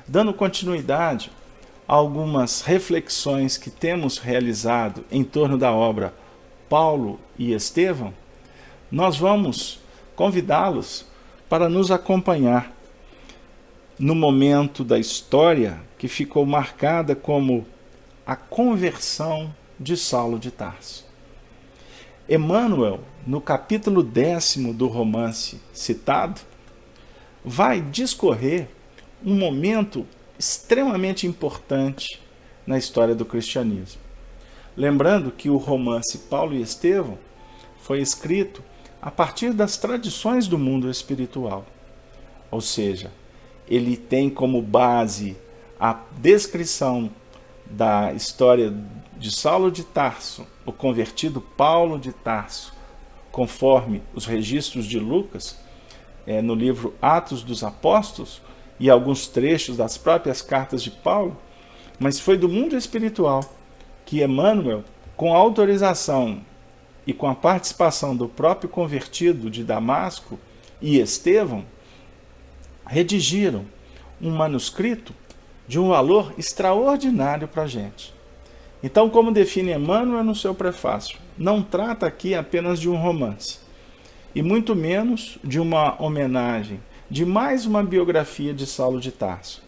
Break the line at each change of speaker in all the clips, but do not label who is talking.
Dando continuidade a algumas reflexões que temos realizado em torno da obra Paulo e Estevão, nós vamos convidá-los para nos acompanhar no momento da história que ficou marcada como a conversão de Saulo de Tarso. Emmanuel, no capítulo 10º do romance citado, vai discorrer um momento extremamente importante na história do cristianismo. Lembrando que o romance Paulo e Estevão foi escrito a partir das tradições do mundo espiritual. Ou seja, ele tem como base a descrição da história de Saulo de Tarso, o convertido Paulo de Tarso, conforme os registros de Lucas, no livro Atos dos Apóstolos, e alguns trechos das próprias cartas de Paulo, mas foi do mundo espiritual que Emmanuel, com a autorização e com a participação do próprio convertido de Damasco e Estevão, redigiram um manuscrito de um valor extraordinário para a gente. Então, como define Emmanuel no seu prefácio, não trata aqui apenas de um romance, e muito menos de uma homenagem, de mais uma biografia de Saulo de Tarso,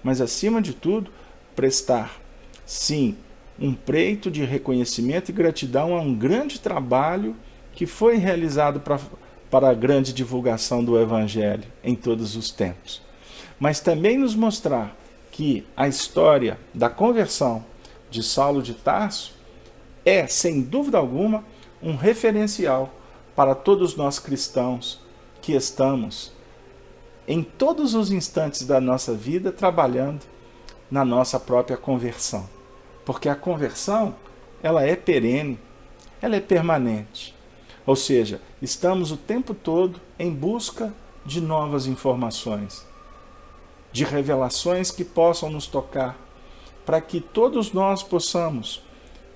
mas, acima de tudo, prestar, sim, um preito de reconhecimento e gratidão a um grande trabalho que foi realizado para a grande divulgação do Evangelho em todos os tempos. Mas também nos mostrar que a história da conversão de Saulo de Tarso é, sem dúvida alguma, um referencial para todos nós cristãos que estamos em todos os instantes da nossa vida trabalhando na nossa própria conversão. Porque a conversão, ela é perene, ela é permanente. Ou seja, estamos o tempo todo em busca de novas informações, de revelações que possam nos tocar, para que todos nós possamos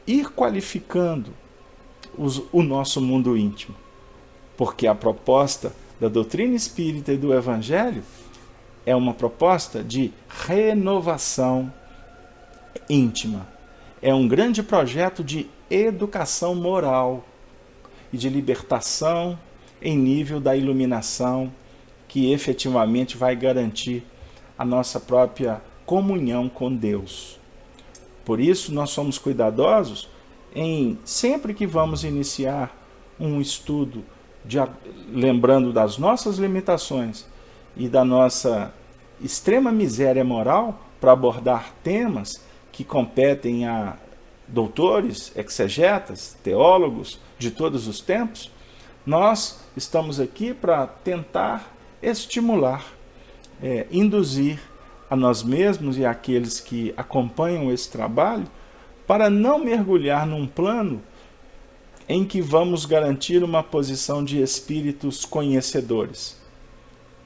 ir qualificando o nosso mundo íntimo. Porque a proposta da doutrina espírita e do Evangelho é uma proposta de renovação íntima. É um grande projeto de educação moral e de libertação em nível da iluminação, que efetivamente vai garantir a nossa própria comunhão com Deus. Por isso, nós somos cuidadosos em, sempre que vamos iniciar um estudo, lembrando das nossas limitações e da nossa extrema miséria moral, para abordar temas que competem a doutores, exegetas, teólogos de todos os tempos, nós estamos aqui para tentar estimular, induzir a nós mesmos e àqueles que acompanham esse trabalho, para não mergulhar num plano em que vamos garantir uma posição de espíritos conhecedores,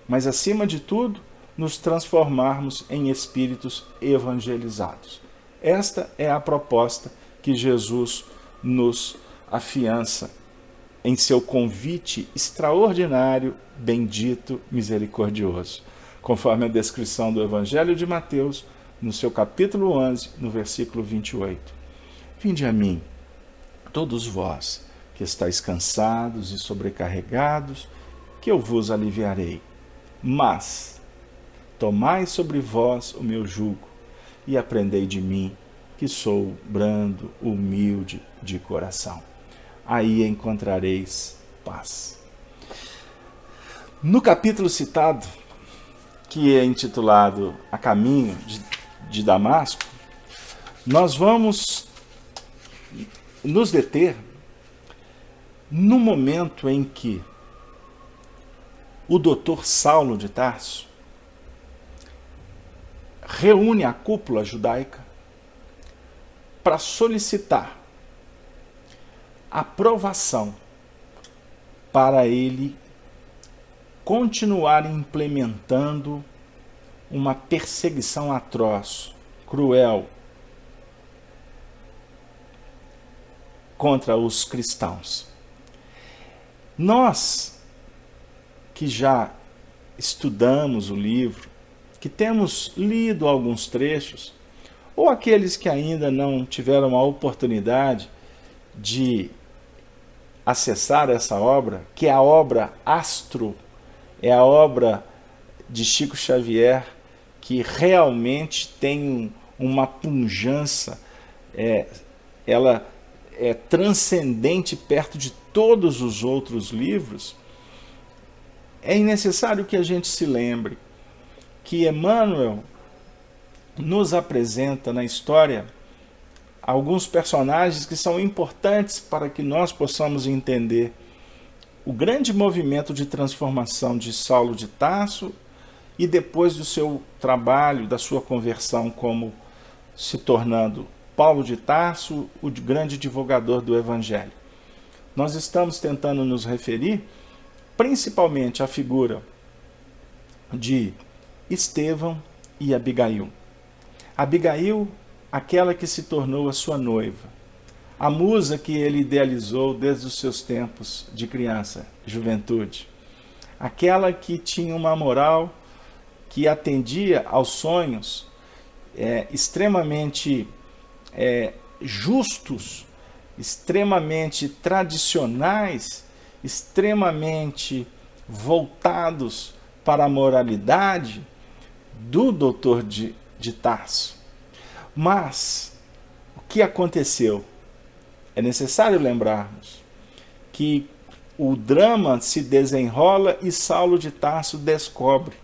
mas, acima de tudo, nos transformarmos em espíritos evangelizados. Esta é a proposta que Jesus nos afiança em seu convite extraordinário, bendito, misericordioso, conforme a descrição do Evangelho de Mateus, no seu capítulo 11, no versículo 28. Vinde a mim, todos vós que estáis cansados e sobrecarregados, que eu vos aliviarei. Mas tomai sobre vós o meu jugo e aprendei de mim, que sou brando, humilde de coração. Aí encontrareis paz. No capítulo citado, que é intitulado A Caminho de Damasco, nós vamos nos deter no momento em que o doutor Saulo de Tarso reúne a cúpula judaica para solicitar aprovação para ele continuar implementando uma perseguição atroz, cruel, contra os cristãos. Nós, que já estudamos o livro, que temos lido alguns trechos, ou aqueles que ainda não tiveram a oportunidade de acessar essa obra, que é a obra Astro, é a obra de Chico Xavier, que realmente tem uma pujança, ela é transcendente perto de todos os outros livros. É necessário que a gente se lembre que Emmanuel nos apresenta na história alguns personagens que são importantes para que nós possamos entender o grande movimento de transformação de Saulo de Tarso e depois do seu trabalho, da sua conversão como se tornando Paulo de Tarso, o grande divulgador do Evangelho. Nós estamos tentando nos referir principalmente à figura de Estevão e Abigail. Abigail, aquela que se tornou a sua noiva, a musa que ele idealizou desde os seus tempos de criança, juventude, aquela que tinha uma moral que atendia aos sonhos extremamente justos, extremamente tradicionais, extremamente voltados para a moralidade do doutor de Tarso. Mas o que aconteceu? É necessário lembrarmos que o drama se desenrola e Saulo de Tarso descobre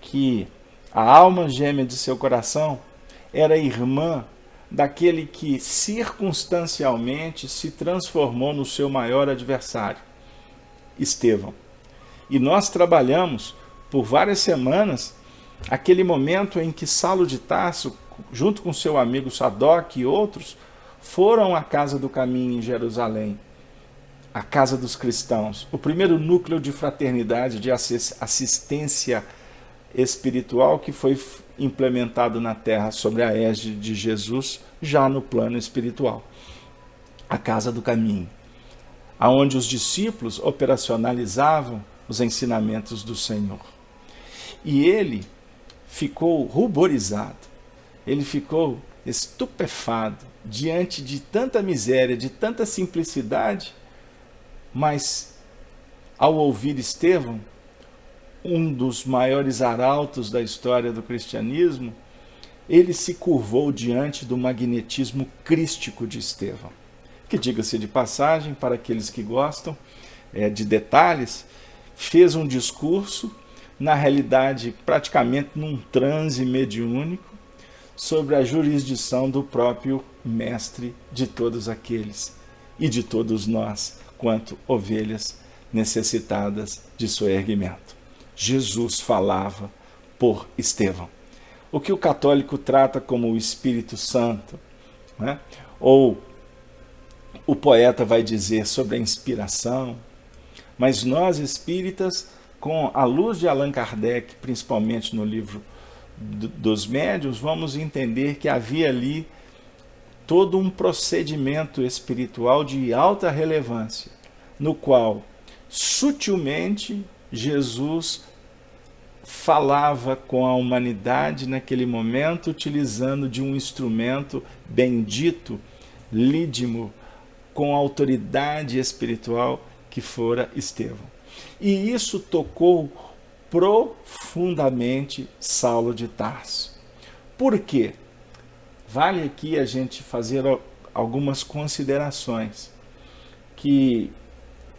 que a alma gêmea de seu coração era irmã daquele que circunstancialmente se transformou no seu maior adversário, Estevão. E nós trabalhamos por várias semanas aquele momento em que Saulo de Tarso, junto com seu amigo Sadoc e outros, foram à Casa do Caminho em Jerusalém, a Casa dos Cristãos, o primeiro núcleo de fraternidade, de assistência espiritual que foi implementado na Terra sobre a égide de Jesus, já no plano espiritual. A Casa do Caminho, aonde os discípulos operacionalizavam os ensinamentos do Senhor. E ele ficou ruborizado, ele ficou estupefado diante de tanta miséria, de tanta simplicidade, mas ao ouvir Estevão, um dos maiores arautos da história do cristianismo, ele se curvou diante do magnetismo crístico de Estevão, que, diga-se de passagem, para aqueles que gostam de detalhes, fez um discurso, na realidade praticamente num transe mediúnico, sobre a jurisdição do próprio mestre de todos aqueles e de todos nós, quanto ovelhas necessitadas de soerguimento. Jesus falava por Estevão. O que o católico trata como o Espírito Santo, né? Ou o poeta vai dizer sobre a inspiração, mas nós espíritas, com a luz de Allan Kardec, principalmente no livro dos médiuns, vamos entender que havia ali todo um procedimento espiritual de alta relevância, no qual sutilmente Jesus falava com a humanidade naquele momento, utilizando de um instrumento bendito, lídimo, com autoridade espiritual que fora Estevão. E isso tocou profundamente Saulo de Tarso. Por quê? Vale aqui a gente fazer algumas considerações que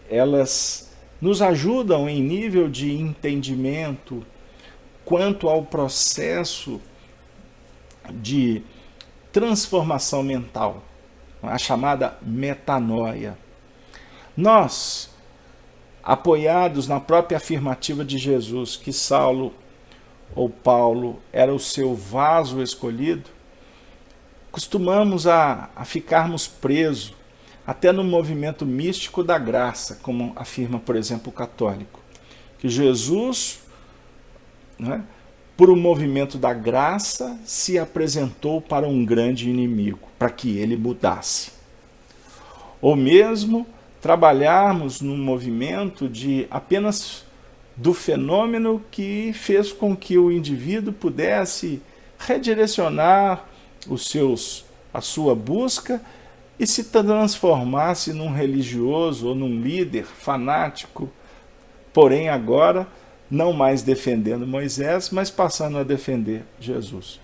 elas nos ajudam em nível de entendimento quanto ao processo de transformação mental, a chamada metanoia. Nós, apoiados na própria afirmativa de Jesus, que Saulo ou Paulo era o seu vaso escolhido, costumamos a ficarmos presos até no movimento místico da graça, como afirma, por exemplo, o católico, que Jesus, né, por um movimento da graça, se apresentou para um grande inimigo, para que ele mudasse. Ou mesmo trabalharmos num movimento de apenas do fenômeno que fez com que o indivíduo pudesse redirecionar a sua busca e se transformasse num religioso ou num líder fanático, porém agora não mais defendendo Moisés, mas passando a defender Jesus.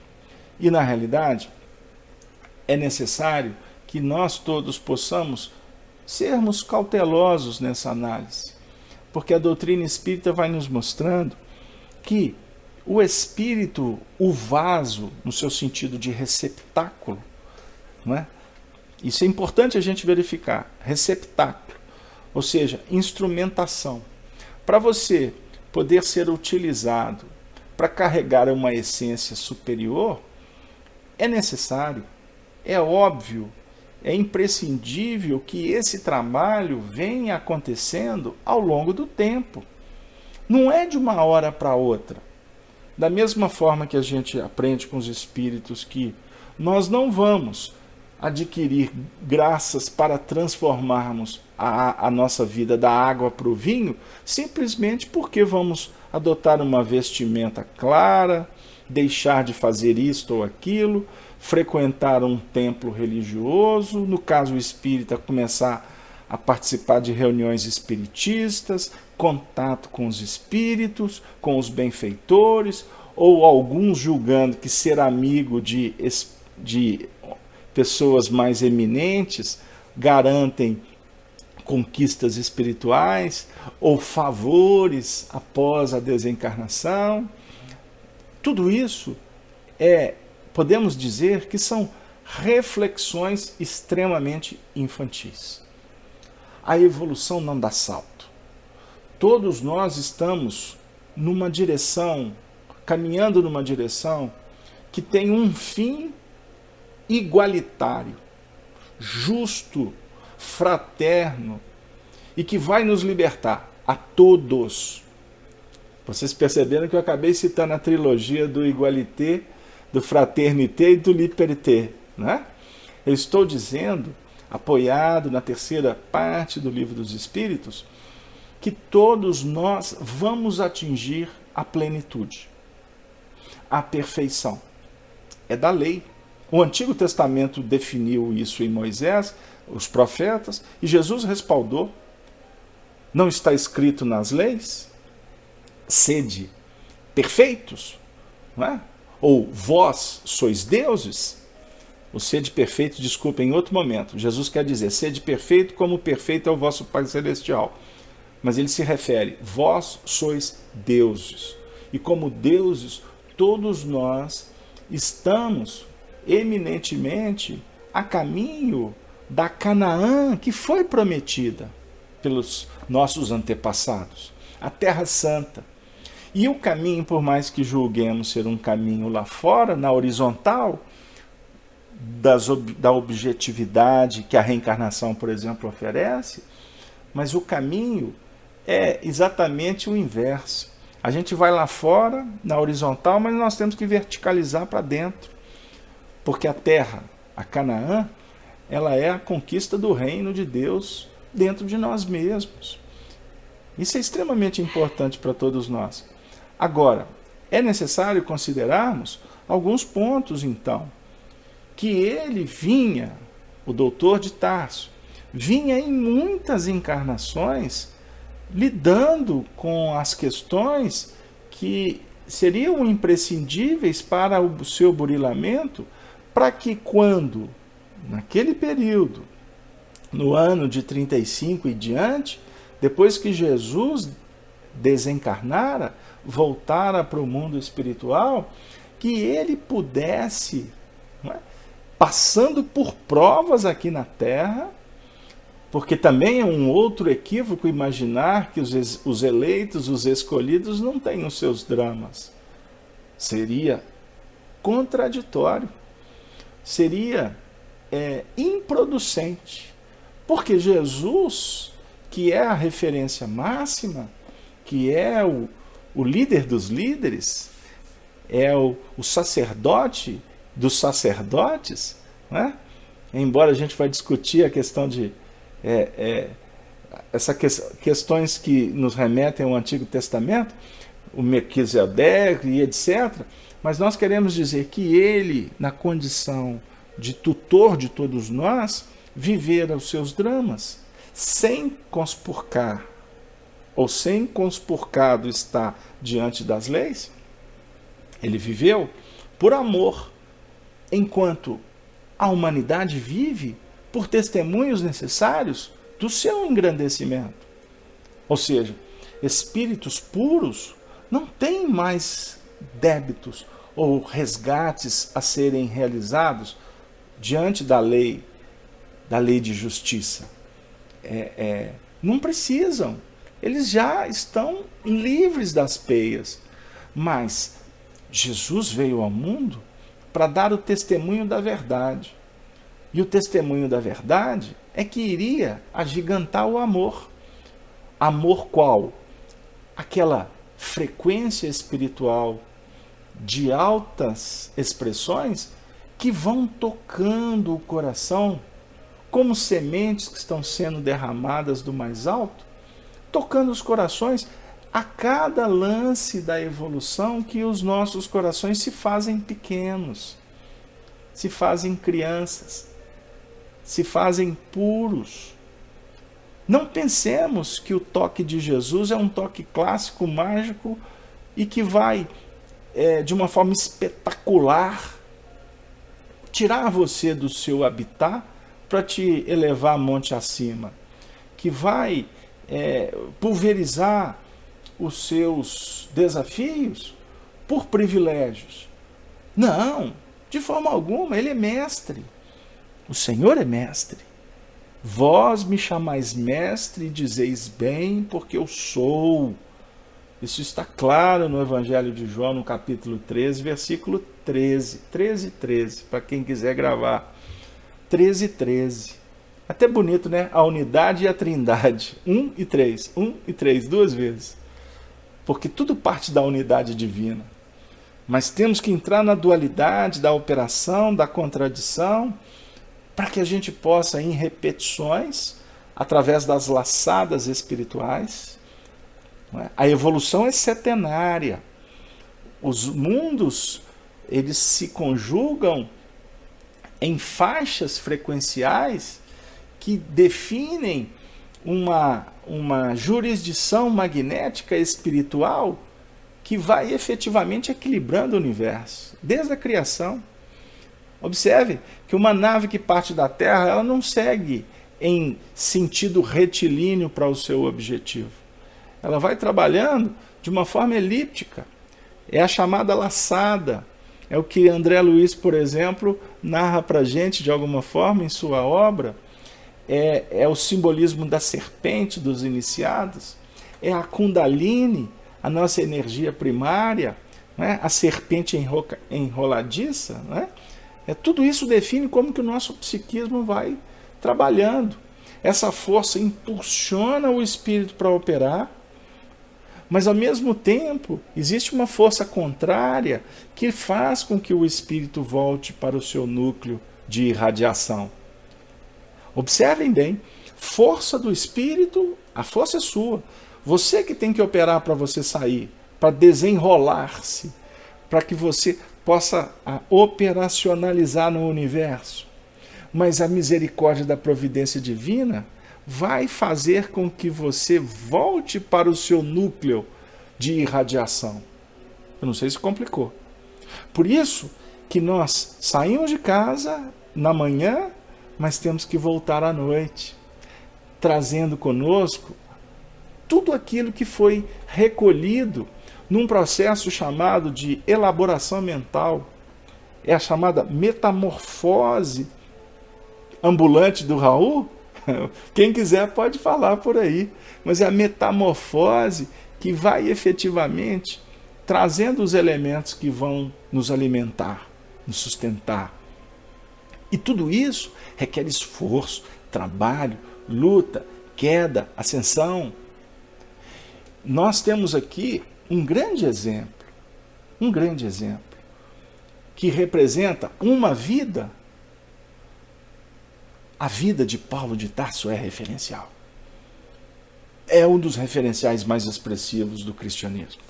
E na realidade, é necessário que nós todos possamos sermos cautelosos nessa análise, porque a doutrina espírita vai nos mostrando que o espírito, o vaso, no seu sentido de receptáculo, não é? Isso é importante a gente verificar, receptáculo, ou seja, instrumentação. Para você poder ser utilizado para carregar uma essência superior, é necessário, é óbvio, é imprescindível que esse trabalho venha acontecendo ao longo do tempo. Não é de uma hora para outra. Da mesma forma que a gente aprende com os espíritos que nós não vamos adquirir graças para transformarmos a nossa vida da água para o vinho, simplesmente porque vamos adotar uma vestimenta clara, deixar de fazer isto ou aquilo, frequentar um templo religioso, no caso espírita, começar a participar de reuniões espiritistas, contato com os espíritos, com os benfeitores, ou alguns julgando que ser amigo de pessoas mais eminentes garantem conquistas espirituais ou favores após a desencarnação. Tudo isso podemos dizer que são reflexões extremamente infantis. A evolução não dá salto. Todos nós estamos numa direção, caminhando numa direção que tem um fim igualitário, justo, fraterno e que vai nos libertar a todos. Vocês perceberam que eu acabei citando a trilogia do Igualité, do Fraternité e do Liberté, né? Eu estou dizendo, apoiado na terceira parte do Livro dos Espíritos, que todos nós vamos atingir a plenitude, a perfeição. É da lei. O Antigo Testamento definiu isso em Moisés, os profetas, e Jesus respaldou. Não está escrito nas leis? Sede perfeitos, não é? Ou vós sois deuses? O sede perfeito, desculpa, em outro momento. Jesus quer dizer, sede perfeito como perfeito é o vosso Pai Celestial. Mas ele se refere, vós sois deuses. E como deuses, todos nós estamos eminentemente a caminho da Canaã que foi prometida pelos nossos antepassados, a Terra Santa. E o caminho, por mais que julguemos ser um caminho lá fora, na horizontal, da objetividade que a reencarnação, por exemplo, oferece, mas o caminho é exatamente o inverso. A gente vai lá fora, na horizontal, mas nós temos que verticalizar para dentro. Porque a terra, a Canaã, ela é a conquista do reino de Deus dentro de nós mesmos. Isso é extremamente importante para todos nós. Agora, é necessário considerarmos alguns pontos, então, que ele vinha, o doutor de Tarso, vinha em muitas encarnações lidando com as questões que seriam imprescindíveis para o seu burilamento, para que quando, naquele período, no ano de 35 e diante, depois que Jesus desencarnara, voltara para o mundo espiritual, que ele pudesse, não é, passando por provas aqui na Terra, porque também é um outro equívoco imaginar que os eleitos, os escolhidos, não têm os seus dramas. Seria contraditório, seria improducente, porque Jesus, que é a referência máxima, que é o líder dos líderes, é o sacerdote dos sacerdotes, né? Embora a gente vai discutir a questão de essas questões que nos remetem ao Antigo Testamento, o Melquisedeque e etc., mas nós queremos dizer que ele, na condição de tutor de todos nós, vivera os seus dramas, sem conspurcar, ou sem conspurcado estar diante das leis. Ele viveu por amor, enquanto a humanidade vive por testemunhos necessários do seu engrandecimento. Ou seja, espíritos puros não têm mais débitos ou resgates a serem realizados diante da lei de justiça. Não precisam. Eles já estão livres das peias. Mas Jesus veio ao mundo para dar o testemunho da verdade. E o testemunho da verdade é que iria agigantar o amor. Amor qual? Aquela frequência espiritual de altas expressões que vão tocando o coração como sementes que estão sendo derramadas do mais alto, tocando os corações a cada lance da evolução que os nossos corações se fazem pequenos, se fazem crianças, se fazem puros. Não pensemos que o toque de Jesus é um toque clássico, mágico, e que vai, de uma forma espetacular, tirar você do seu habitat para te elevar monte acima, que vai pulverizar os seus desafios por privilégios. Não, de forma alguma, ele é mestre. O Senhor é mestre. Vós me chamais mestre e dizeis bem, porque eu sou. Isso está claro no Evangelho de João, no capítulo 13, versículo 13. 13, para quem quiser gravar. 13. Até bonito, né? A unidade e a trindade. 1 e 3. 1 e 3, duas vezes. Porque tudo parte da unidade divina. Mas temos que entrar na dualidade, da operação, da contradição, para que a gente possa, em repetições, através das laçadas espirituais, a evolução é setenária. Os mundos, eles se conjugam em faixas frequenciais que definem uma jurisdição magnética espiritual que vai efetivamente equilibrando o universo, desde a criação. Observe que uma nave que parte da Terra, ela não segue em sentido retilíneo para o seu objetivo. Ela vai trabalhando de uma forma elíptica. É a chamada laçada. É o que André Luiz, por exemplo, narra para a gente de alguma forma em sua obra. É o simbolismo da serpente dos iniciados. É a Kundalini, a nossa energia primária, né? A serpente enroladiça, né? Tudo isso define como que o nosso psiquismo vai trabalhando. Essa força impulsiona o espírito para operar, mas ao mesmo tempo existe uma força contrária que faz com que o espírito volte para o seu núcleo de irradiação. Observem bem, força do espírito, a força é sua. Você que tem que operar para você sair, para desenrolar-se, para que você possa operacionalizar no universo. Mas a misericórdia da providência divina vai fazer com que você volte para o seu núcleo de irradiação. Eu não sei se complicou. Por isso que nós saímos de casa na manhã, mas temos que voltar à noite, trazendo conosco tudo aquilo que foi recolhido num processo chamado de elaboração mental. É a chamada metamorfose ambulante do Raul. Quem quiser pode falar por aí. Mas é a metamorfose que vai efetivamente trazendo os elementos que vão nos alimentar, nos sustentar. E tudo isso requer esforço, trabalho, luta, queda, ascensão. Nós temos aqui um grande exemplo, que representa uma vida. A vida de Paulo de Tarso é referencial. é um dos referenciais mais expressivos do cristianismo.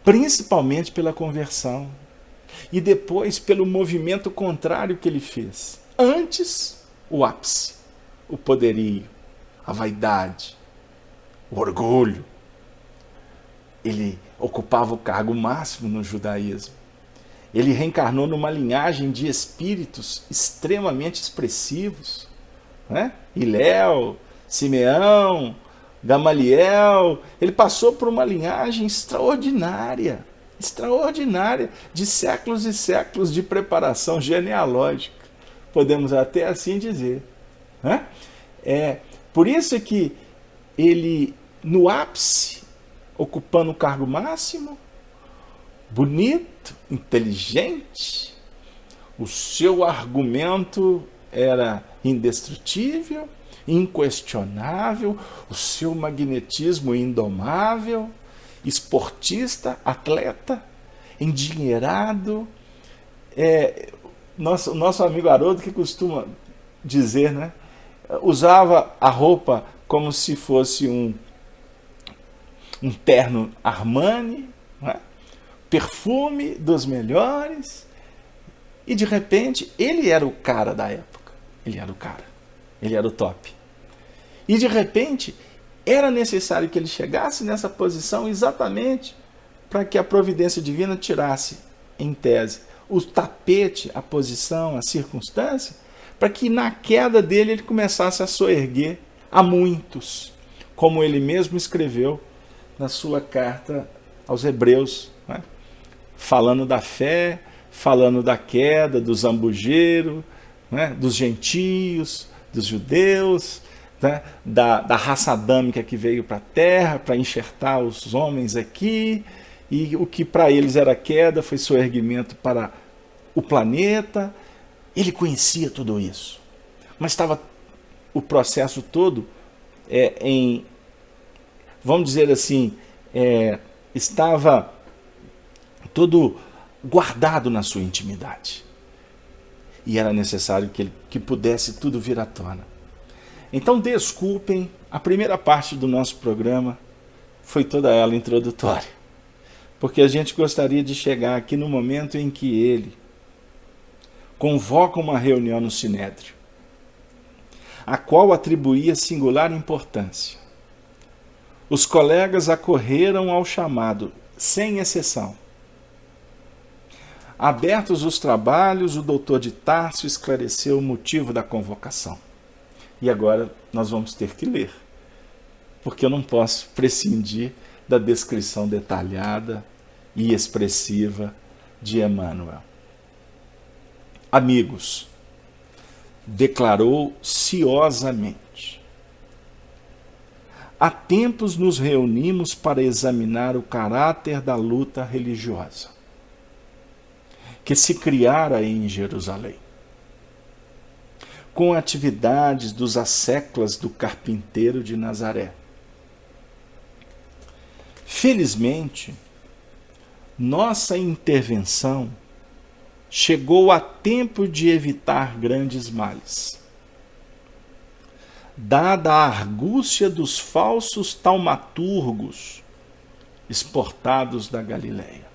Principalmente pela conversão e depois pelo movimento contrário que ele fez. Antes, o ápice, o poderio, a vaidade, o orgulho. Ele ocupava o cargo máximo no judaísmo. Ele reencarnou numa linhagem de espíritos extremamente expressivos, né? Hilel, Simeão, Gamaliel. Ele passou por uma linhagem extraordinária, de séculos e séculos de preparação genealógica, podemos até assim dizer, né? Por isso que ele, no ápice, ocupando o cargo máximo, bonito, inteligente, o seu argumento era indestrutível, inquestionável, o seu magnetismo indomável, esportista, atleta, endinheirado. Nosso amigo Haroldo que costuma dizer, né? Usava a roupa como se fosse um terno Armani, né? Perfume dos melhores, e de repente ele era o cara da época, ele era o top. E de repente era necessário que ele chegasse nessa posição exatamente para que a providência divina tirasse, em tese, o tapete, a posição, a circunstância, para que na queda dele ele começasse a soerguer a muitos, como ele mesmo escreveu na sua carta aos Hebreus, né? Falando da fé, falando da queda, do zambujeiro, né? Dos gentios, dos judeus, né? da raça adâmica que veio para a terra para enxertar os homens aqui, e o que para eles era queda foi soerguimento para o planeta. Ele conhecia tudo isso, mas estava o processo todo vamos dizer assim, estava todo guardado na sua intimidade. E era necessário que pudesse tudo vir à tona. Então, desculpem, a primeira parte do nosso programa foi toda ela introdutória. Porque a gente gostaria de chegar aqui no momento em que ele convoca uma reunião no Sinédrio, a qual atribuía singular importância. Os colegas acorreram ao chamado, sem exceção. Abertos os trabalhos, o doutor de Tarso esclareceu o motivo da convocação. E agora nós vamos ter que ler, porque eu não posso prescindir da descrição detalhada e expressiva de Emmanuel. Amigos, declarou ciosamente, há tempos nos reunimos para examinar o caráter da luta religiosa que se criara em Jerusalém, com atividades dos asseclas do carpinteiro de Nazaré. Felizmente, nossa intervenção chegou a tempo de evitar grandes males. Dada a argúcia dos falsos taumaturgos exportados da Galileia.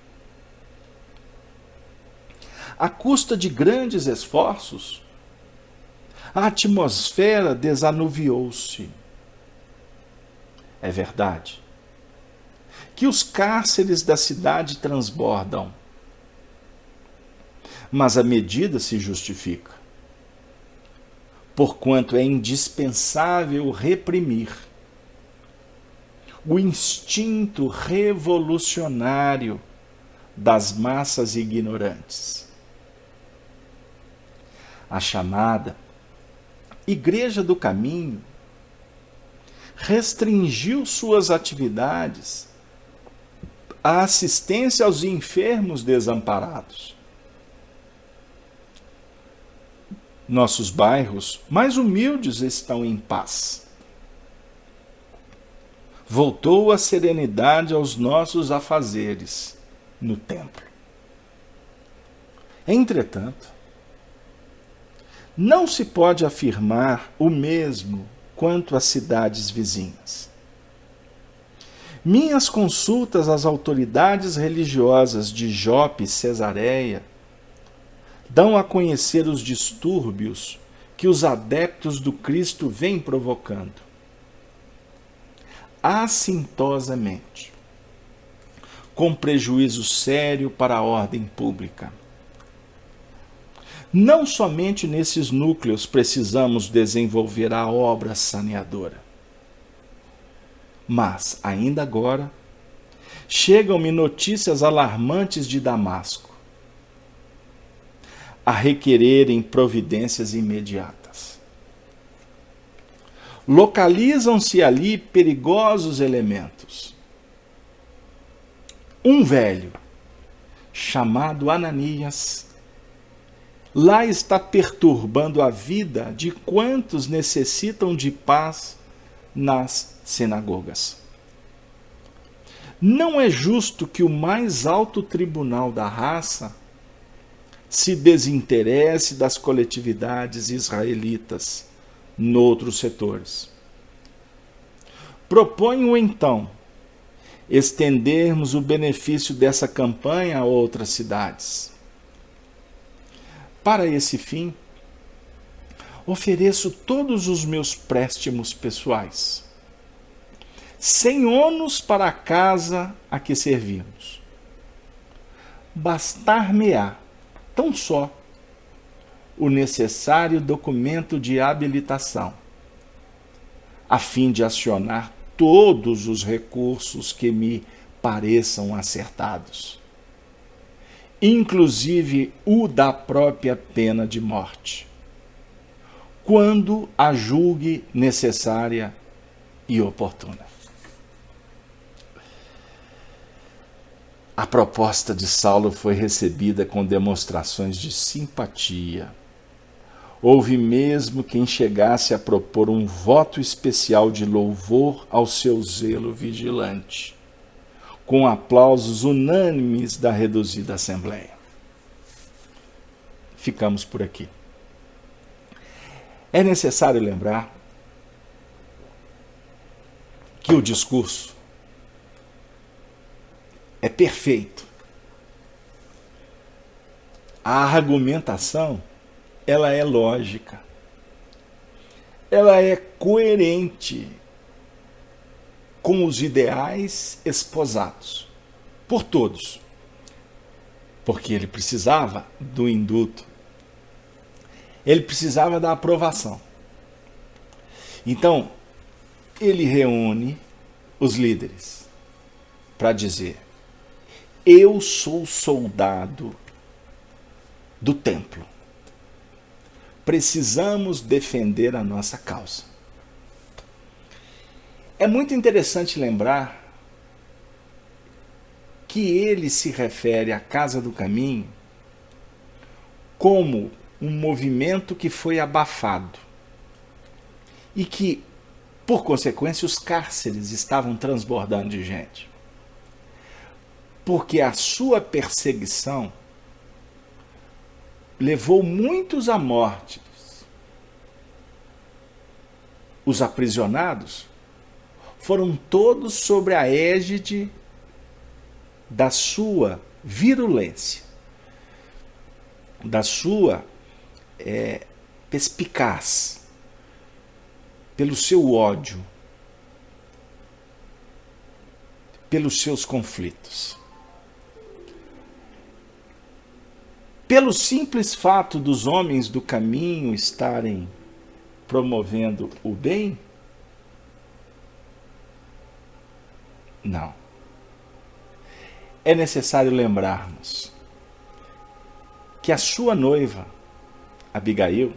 À custa de grandes esforços, a atmosfera desanuviou-se. É verdade que os cárceres da cidade transbordam, mas a medida se justifica, porquanto é indispensável reprimir o instinto revolucionário das massas ignorantes. A chamada Igreja do Caminho restringiu suas atividades à assistência aos enfermos desamparados. Nossos bairros mais humildes estão em paz. Voltou a serenidade aos nossos afazeres no templo. Entretanto, não se pode afirmar o mesmo quanto às cidades vizinhas. Minhas consultas às autoridades religiosas de Jope e Cesareia dão a conhecer os distúrbios que os adeptos do Cristo vêm provocando. Assintosamente, com prejuízo sério para a ordem pública. Não somente nesses núcleos precisamos desenvolver a obra saneadora, mas, ainda agora, chegam-me notícias alarmantes de Damasco, a requererem providências imediatas. Localizam-se ali perigosos elementos. Um velho, chamado Ananias, lá está perturbando a vida de quantos necessitam de paz nas sinagogas. Não é justo que o mais alto tribunal da raça se desinteresse das coletividades israelitas noutros setores. Proponho, então, estendermos o benefício dessa campanha a outras cidades. Para esse fim, ofereço todos os meus préstimos pessoais, sem ônus para a casa a que servimos. Bastar-me-á, tão só, o necessário documento de habilitação, a fim de acionar todos os recursos que me pareçam acertados, inclusive o da própria pena de morte, quando a julgue necessária e oportuna. A proposta de Saulo foi recebida com demonstrações de simpatia. Houve mesmo quem chegasse a propor um voto especial de louvor ao seu zelo vigilante, com aplausos unânimes da reduzida Assembleia. Ficamos por aqui. É necessário lembrar que o discurso é perfeito. A argumentação, ela é lógica. Ela é coerente com os ideais esposados por todos. Porque ele precisava do induto. Ele precisava da aprovação. Então, ele reúne os líderes para dizer: eu sou soldado do templo. Precisamos defender a nossa causa. É muito interessante lembrar que ele se refere à Casa do Caminho como um movimento que foi abafado e que, por consequência, os cárceres estavam transbordando de gente. Porque a sua perseguição levou muitos à morte. Os aprisionados foram todos sobre a égide da sua virulência, da sua perspicaz, pelo seu ódio, pelos seus conflitos. Pelo simples fato dos homens do caminho estarem promovendo o bem? Não. É necessário lembrarmos que a sua noiva, Abigail,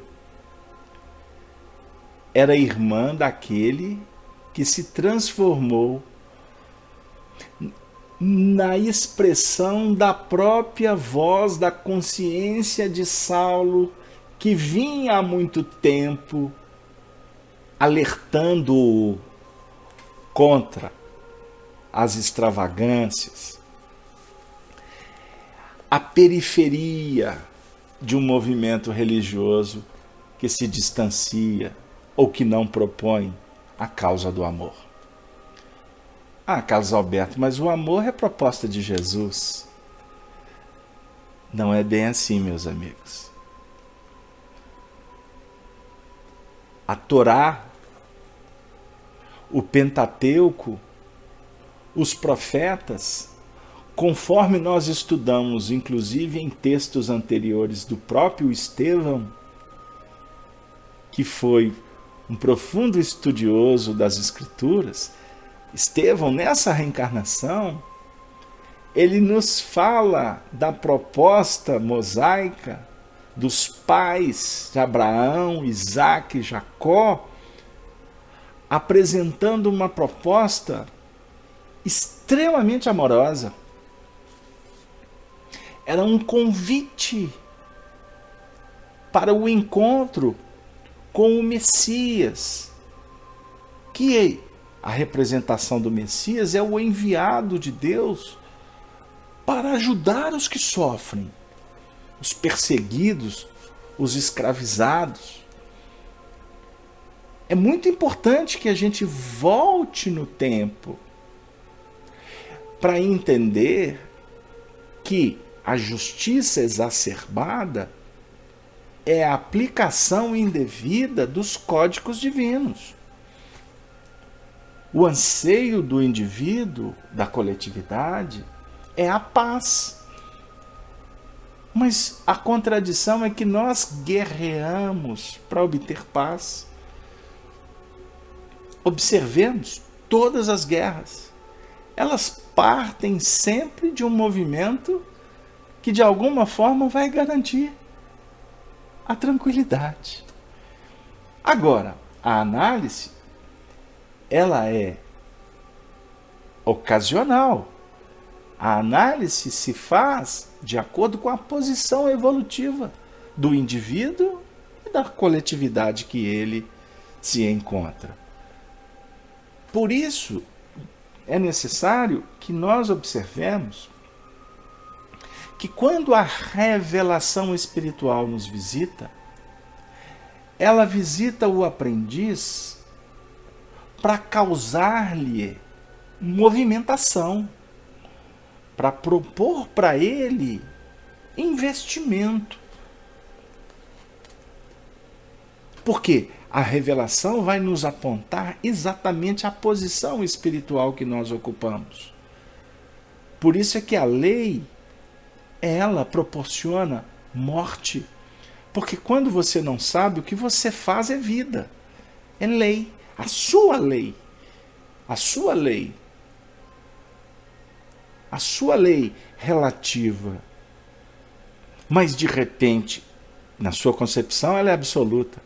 era irmã daquele que se transformou na expressão da própria voz da consciência de Saulo, que vinha há muito tempo alertando-o contra as extravagâncias, a periferia de um movimento religioso que se distancia ou que não propõe a causa do amor? Ah, Carlos Alberto, mas o amor é proposta de Jesus. Não é bem assim, meus amigos. A Torá, o Pentateuco, os profetas, conforme nós estudamos, inclusive em textos anteriores do próprio Estevão, que foi um profundo estudioso das Escrituras, Estevão, nessa reencarnação, ele nos fala da proposta mosaica dos pais de Abraão, Isaque e Jacó, apresentando uma proposta extremamente amorosa. Era um convite para o encontro com o Messias, que a representação do Messias é o enviado de Deus para ajudar os que sofrem, os perseguidos, os escravizados. É muito importante que a gente volte no tempo para entender que a justiça exacerbada é a aplicação indevida dos códigos divinos. O anseio do indivíduo, da coletividade, é a paz. Mas a contradição é que nós guerreamos para obter paz. Observemos todas as guerras. Elas partem sempre de um movimento que de alguma forma vai garantir a tranquilidade. Agora, a análise, ela é ocasional. A análise se faz de acordo com a posição evolutiva do indivíduo e da coletividade que ele se encontra. Por isso, é necessário que nós observemos que quando a revelação espiritual nos visita, ela visita o aprendiz para causar-lhe movimentação, para propor para ele investimento. Porque a revelação vai nos apontar exatamente a posição espiritual que nós ocupamos. Por isso é que a lei, ela proporciona morte. Porque quando você não sabe, o que você faz é vida. É lei. A sua lei. A sua lei. A sua lei relativa. Mas de repente, na sua concepção, ela é absoluta.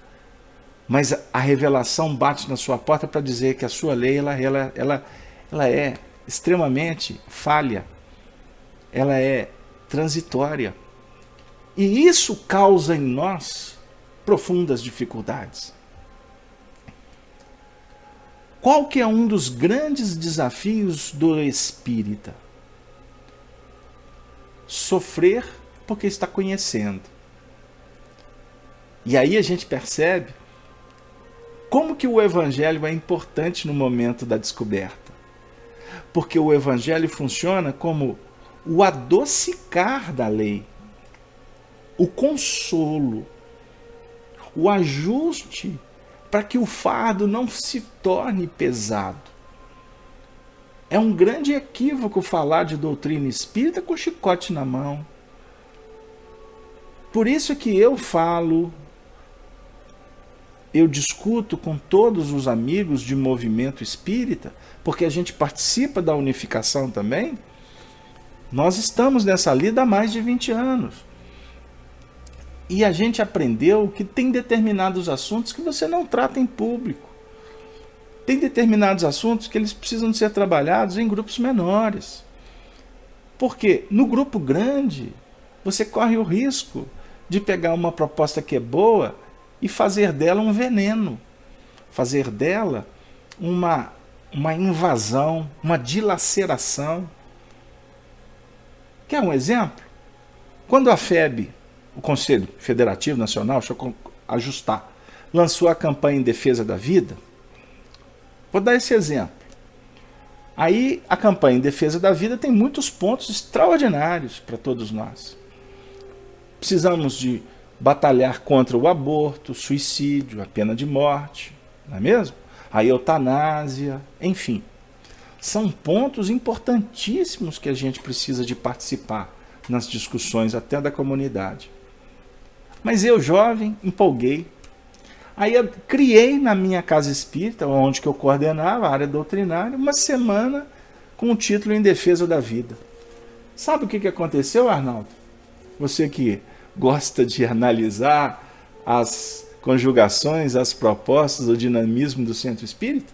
Mas a revelação bate na sua porta para dizer que a sua lei ela é extremamente falha. Ela é transitória. E isso causa em nós profundas dificuldades. Qual que é um dos grandes desafios do espírita? Sofrer porque está conhecendo. E aí a gente percebe como que o evangelho é importante no momento da descoberta. Porque o evangelho funciona como o adocicar da lei, o consolo, o ajuste para que o fardo não se torne pesado. É um grande equívoco falar de doutrina espírita com chicote na mão. Por isso que eu falo, eu discuto com todos os amigos de movimento espírita, porque a gente participa da unificação também. Nós estamos nessa lida há mais de 20 anos. E a gente aprendeu que tem determinados assuntos que você não trata em público. Tem determinados assuntos que eles precisam ser trabalhados em grupos menores. Porque no grupo grande, você corre o risco de pegar uma proposta que é boa e fazer dela um veneno. Fazer dela uma invasão, uma dilaceração. Quer um exemplo? Quando a FEB, o Conselho Federativo Nacional, deixa eu ajustar, lançou a campanha em defesa da vida. Vou dar esse exemplo. Aí a campanha em defesa da vida tem muitos pontos extraordinários para todos nós. Precisamos de batalhar contra o aborto, o suicídio, a pena de morte, não é mesmo? A eutanásia, enfim. São pontos importantíssimos que a gente precisa de participar nas discussões até da comunidade. Mas eu, jovem, empolguei. Aí eu criei na minha casa espírita, onde que eu coordenava a área doutrinária, uma semana com o título Em Defesa da Vida. Sabe o que aconteceu, Arnaldo? Você que gosta de analisar as conjugações, as propostas, o dinamismo do centro espírita?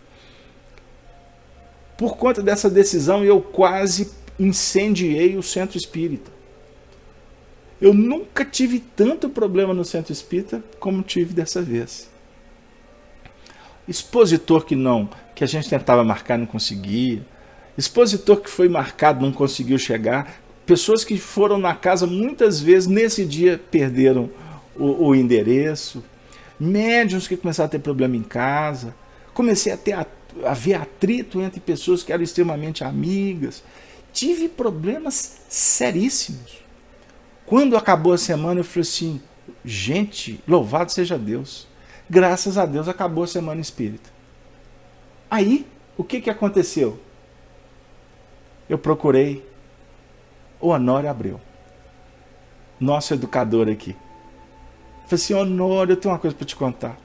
Por conta dessa decisão, eu quase incendiei o centro espírita. Eu nunca tive tanto problema no centro espírita como tive dessa vez. Expositor que a gente tentava marcar não conseguia. Expositor que foi marcado não conseguiu chegar. Pessoas que foram na casa muitas vezes, nesse dia perderam o endereço. Médiuns que começaram a ter problema em casa. Comecei a ver atrito entre pessoas que eram extremamente amigas. Tive problemas seríssimos. Quando acabou a semana, eu falei assim, gente, louvado seja Deus. Graças a Deus acabou a semana espírita. Aí, o que aconteceu? Eu procurei o Honório Abreu, nosso educador aqui. Falei assim, Honório, eu tenho uma coisa para te contar.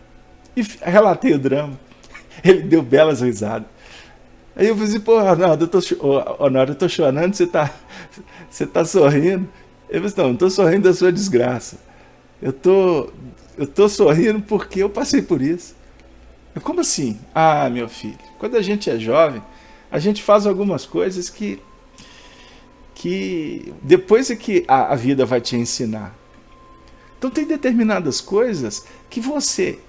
E relatei o drama. Ele deu belas risadas. Aí eu falei assim, pô, Honório, eu tô chorando, você tá sorrindo. Ele falou assim, não tô sorrindo da sua desgraça. Eu tô sorrindo porque eu passei por isso. Eu, como assim? Ah, meu filho, quando a gente é jovem, a gente faz algumas coisas que depois é que a vida vai te ensinar. Então tem determinadas coisas que você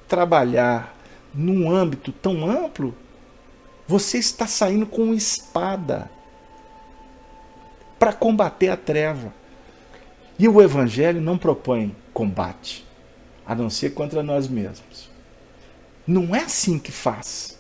trabalhar num âmbito tão amplo, você está saindo com espada para combater a treva. E o Evangelho não propõe combate, a não ser contra nós mesmos. Não é assim que faz.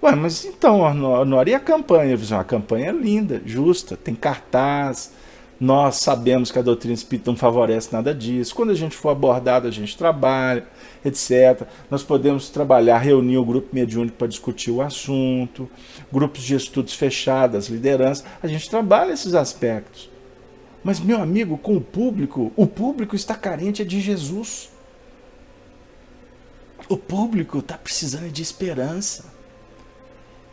Ué, mas então, Honório, e a campanha? A campanha é linda, justa, tem cartaz, nós sabemos que a doutrina espírita não favorece nada disso. Quando a gente for abordado, a gente trabalha, etc. Nós podemos trabalhar, reunir o grupo mediúnico para discutir o assunto, grupos de estudos fechados, lideranças, a gente trabalha esses aspectos. Mas, meu amigo, com o público está carente de Jesus. O público está precisando de esperança.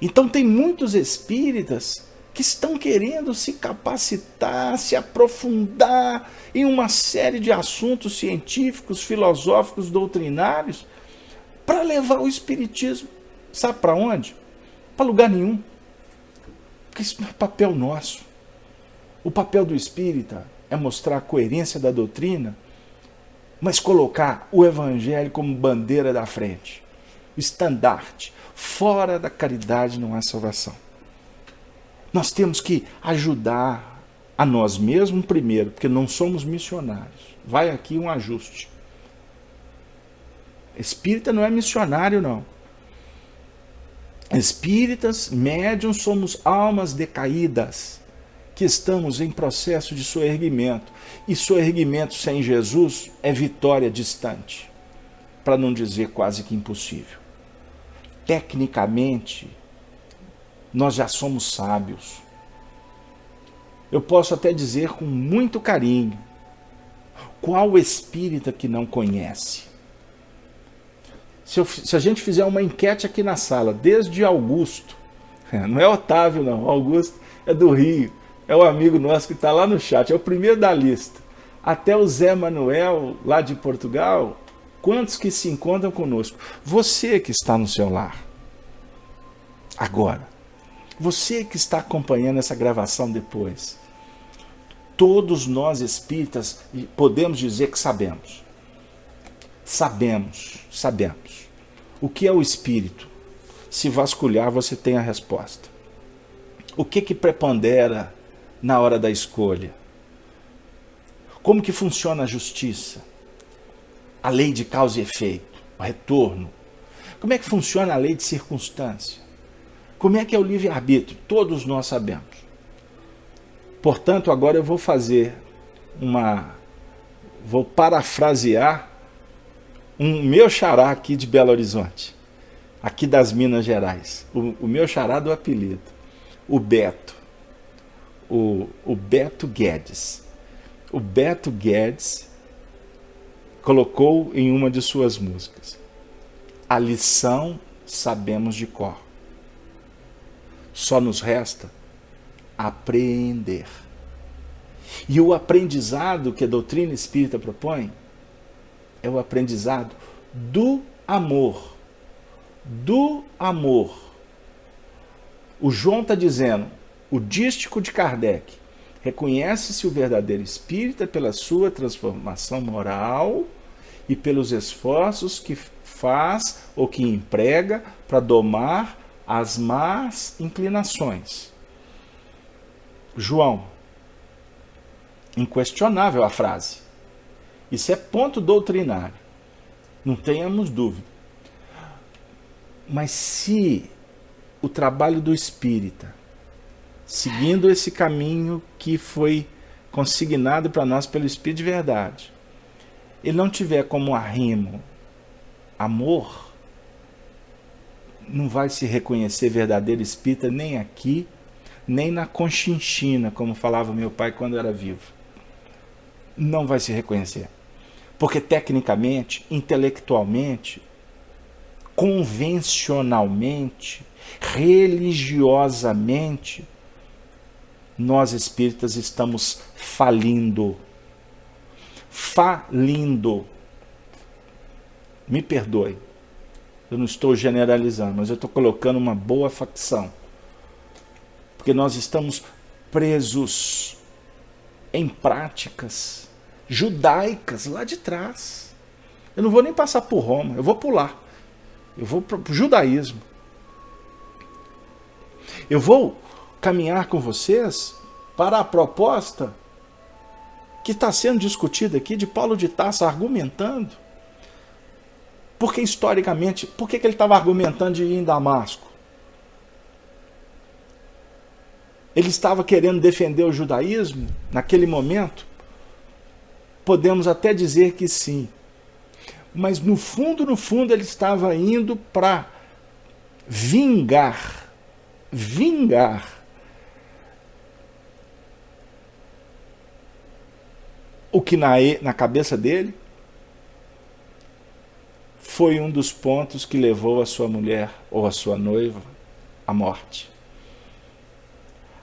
Então tem muitos espíritas que estão querendo se capacitar, se aprofundar em uma série de assuntos científicos, filosóficos, doutrinários, para levar o espiritismo, sabe para onde? Para lugar nenhum. Porque isso não é papel nosso. O papel do espírita é mostrar a coerência da doutrina, mas colocar o Evangelho como bandeira da frente, o estandarte. Fora da caridade não há salvação. Nós temos que ajudar a nós mesmos primeiro, porque não somos missionários. Vai aqui um ajuste. Espírita não é missionário, não. Espíritas, médiuns, somos almas decaídas, que estamos em processo de soerguimento. E soerguimento sem Jesus é vitória distante, para não dizer quase que impossível. Tecnicamente, nós já somos sábios. Eu posso até dizer com muito carinho, qual espírita que não conhece? Se a gente fizer uma enquete aqui na sala, desde Augusto, não é Otávio não, Augusto é do Rio, é o amigo nosso que está lá no chat, é o primeiro da lista, até o Zé Manuel, lá de Portugal, quantos que se encontram conosco? Você que está no seu lar, agora, você que está acompanhando essa gravação depois, todos nós espíritas podemos dizer que sabemos. Sabemos. O que é o espírito? Se vasculhar, você tem a resposta. O que prepondera na hora da escolha? Como que funciona a justiça? a lei de causa e efeito, o retorno? Como é que funciona a lei de circunstância? Como é que é o livre-arbítrio? Todos nós sabemos. Portanto, agora eu vou vou parafrasear um meu xará aqui de Belo Horizonte, aqui das Minas Gerais, o meu xará do apelido, o Beto, o Beto Guedes. O Beto Guedes colocou em uma de suas músicas: a lição sabemos de cor, só nos resta aprender. E o aprendizado que a doutrina espírita propõe é o aprendizado do amor. Do amor. O João está dizendo, o dístico de Kardec, reconhece-se o verdadeiro espírita pela sua transformação moral e pelos esforços que faz ou que emprega para domar as más inclinações. João, inquestionável a frase. Isso é ponto doutrinário. Não tenhamos dúvida. Mas se o trabalho do espírita, seguindo esse caminho que foi consignado para nós pelo Espírito de Verdade, ele não tiver como arrimo amor, não vai se reconhecer verdadeiro espírita nem aqui, nem na Conchinchina, como falava meu pai quando era vivo. Não vai se reconhecer. Porque tecnicamente, intelectualmente, convencionalmente, religiosamente, nós espíritas estamos falindo. Falindo. Me perdoe. Eu não estou generalizando, mas eu estou colocando uma boa facção. Porque nós estamos presos em práticas judaicas lá de trás. Eu não vou nem passar por Roma, eu vou pular. Eu vou para o judaísmo. Eu vou caminhar com vocês para a proposta que está sendo discutida aqui de Paulo de Tarso argumentando. Porque historicamente, por que ele estava argumentando de ir em Damasco? Ele estava querendo defender o judaísmo naquele momento? Podemos até dizer que sim. Mas no fundo, ele estava indo para vingar o que na cabeça dele foi um dos pontos que levou a sua mulher ou a sua noiva à morte.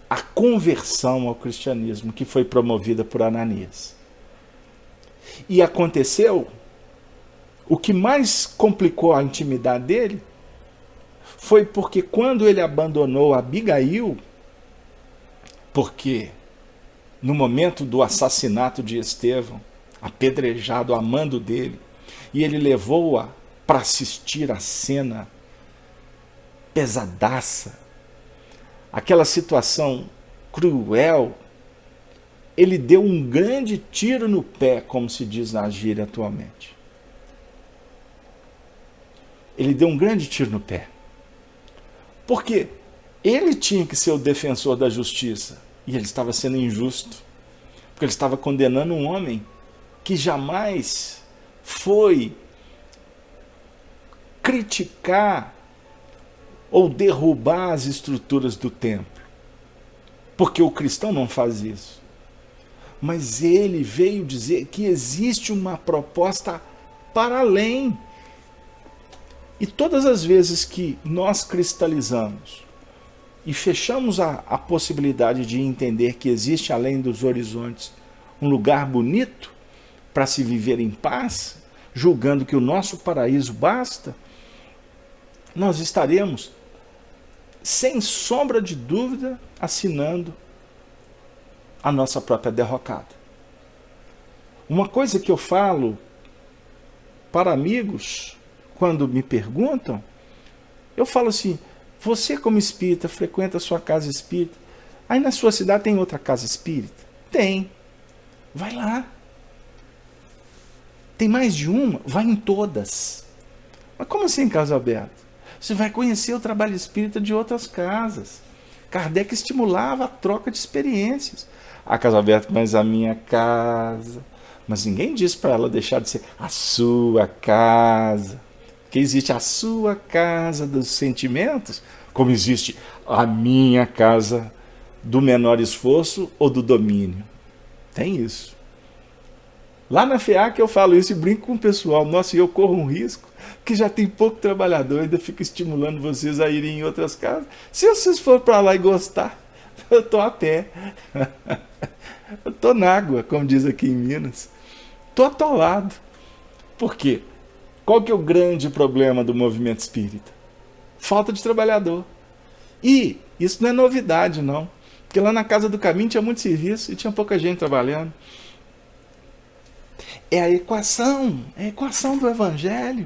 A conversão ao cristianismo que foi promovida por Ananias. E aconteceu, o que mais complicou a intimidade dele foi porque quando ele abandonou Abigail, porque no momento do assassinato de Estevão, apedrejado a mando dele, e ele levou-a para assistir a cena pesadaça, aquela situação cruel, ele deu um grande tiro no pé, como se diz na gíria atualmente. Ele deu um grande tiro no pé. Porque ele tinha que ser o defensor da justiça, e ele estava sendo injusto, porque ele estava condenando um homem que jamais foi criticar ou derrubar as estruturas do templo. Porque o cristão não faz isso. Mas ele veio dizer que existe uma proposta para além. E todas as vezes que nós cristalizamos e fechamos a possibilidade de entender que existe além dos horizontes um lugar bonito para se viver em paz, julgando que o nosso paraíso basta, nós estaremos, sem sombra de dúvida, assinando a nossa própria derrocada. Uma coisa que eu falo para amigos, quando me perguntam, eu falo assim: você como espírita frequenta a sua casa espírita, aí na sua cidade tem outra casa espírita? Tem. Vai lá. Tem mais de uma? Vai em todas. Mas como assim, Carlos Alberto? Você vai conhecer o trabalho espírita de outras casas. Kardec estimulava a troca de experiências. Ah, Carlos Alberto, mas a minha casa... Mas ninguém disse para ela deixar de ser a sua casa. Porque existe a sua casa dos sentimentos, como existe a minha casa do menor esforço ou do domínio. Tem isso. Lá na FEAC eu falo isso e brinco com o pessoal. Nossa, e eu corro um risco, que já tem pouco trabalhador, ainda fico estimulando vocês a irem em outras casas. Se vocês forem para lá e gostar, eu estou a pé. Eu estou na água, como diz aqui em Minas. Estou atolado. Por quê? Qual que é o grande problema do movimento espírita? Falta de trabalhador. E isso não é novidade, não. Porque lá na Casa do Caminho tinha muito serviço e tinha pouca gente trabalhando. É a equação do Evangelho.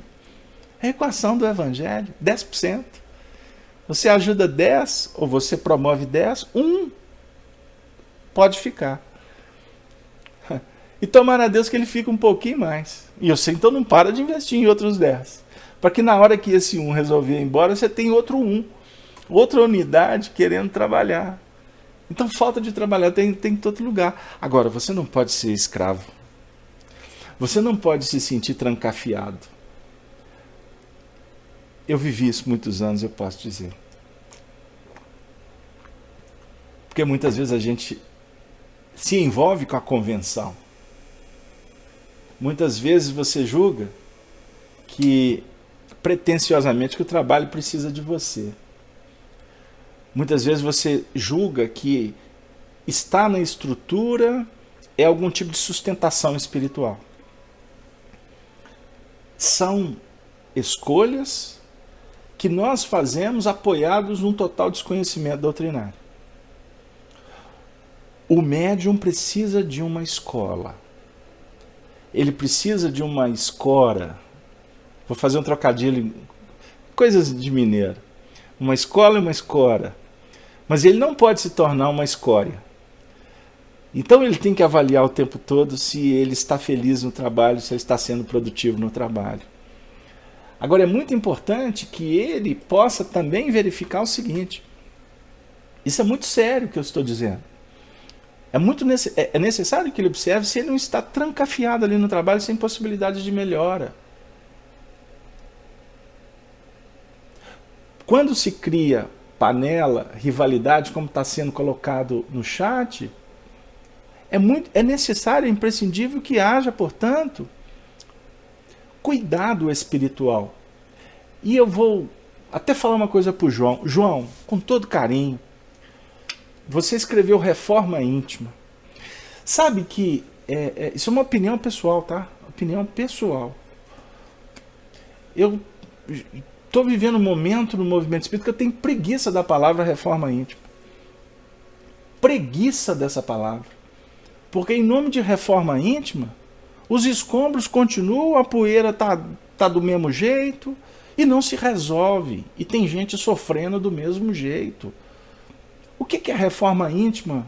É a equação do Evangelho, 10%. Você ajuda 10, ou você promove 10, um pode ficar. E tomara a Deus que ele fique um pouquinho mais. E eu sei, então não para de investir em outros 10. Para que na hora que esse um resolver ir embora, você tem outro um. Outra unidade querendo trabalhar. Então falta de trabalhar tem em todo lugar. Agora, você não pode ser escravo. Você não pode se sentir trancafiado. Eu vivi isso muitos anos, eu posso dizer. Porque muitas vezes a gente se envolve com a convenção. Muitas vezes você julga que, pretensiosamente, que o trabalho precisa de você. Muitas vezes você julga que estar na estrutura é algum tipo de sustentação espiritual. São escolhas que nós fazemos apoiados num total desconhecimento doutrinário. O médium precisa de uma escola. Ele precisa de uma escora. Vou fazer um trocadilho, coisas de mineiro. Uma escola e uma escora. Mas ele não pode se tornar uma escória. Então ele tem que avaliar o tempo todo se ele está feliz no trabalho, se ele está sendo produtivo no trabalho. Agora é muito importante que ele possa também verificar o seguinte. Isso é muito sério o que eu estou dizendo. É necessário que ele observe se ele não está trancafiado ali no trabalho sem possibilidade de melhora. Quando se cria panela, rivalidade, como está sendo colocado no chat, é necessário, é imprescindível que haja, portanto, cuidado espiritual. E eu vou até falar uma coisa para o João. João, com todo carinho, você escreveu Reforma Íntima. Sabe que isso é uma opinião pessoal, tá? Opinião pessoal. Eu estou vivendo um momento no movimento espírita que eu tenho preguiça da palavra Reforma Íntima. Preguiça dessa palavra. Porque em nome de Reforma Íntima, os escombros continuam, a poeira tá do mesmo jeito e não se resolve. E tem gente sofrendo do mesmo jeito. O que é reforma íntima?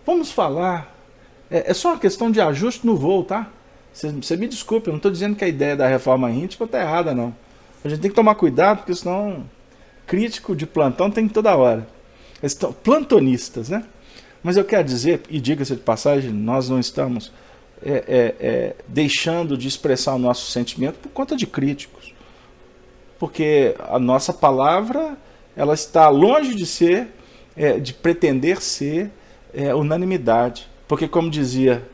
Vamos falar. É só uma questão de ajuste no voo, tá? Você me desculpe, eu não estou dizendo que a ideia da reforma íntima está errada, não. A gente tem que tomar cuidado, porque senão crítico de plantão tem toda hora. Eles estão plantonistas, né? Mas eu quero dizer, e diga-se de passagem, nós não estamos deixando de expressar o nosso sentimento por conta de críticos. Porque a nossa palavra... ela está longe de ser, de pretender ser unanimidade. Porque, como dizia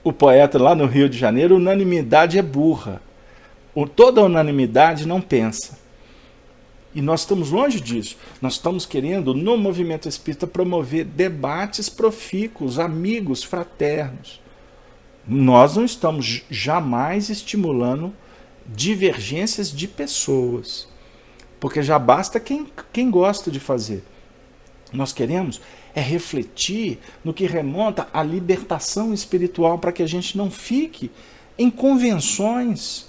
o poeta lá no Rio de Janeiro, unanimidade é burra. Toda unanimidade não pensa. E nós estamos longe disso. Nós estamos querendo, no movimento espírita, promover debates profícuos, amigos, fraternos. Nós não estamos jamais estimulando divergências de pessoas. Porque já basta quem gosta de fazer. Nós queremos refletir no que remonta à libertação espiritual, para que a gente não fique em convenções,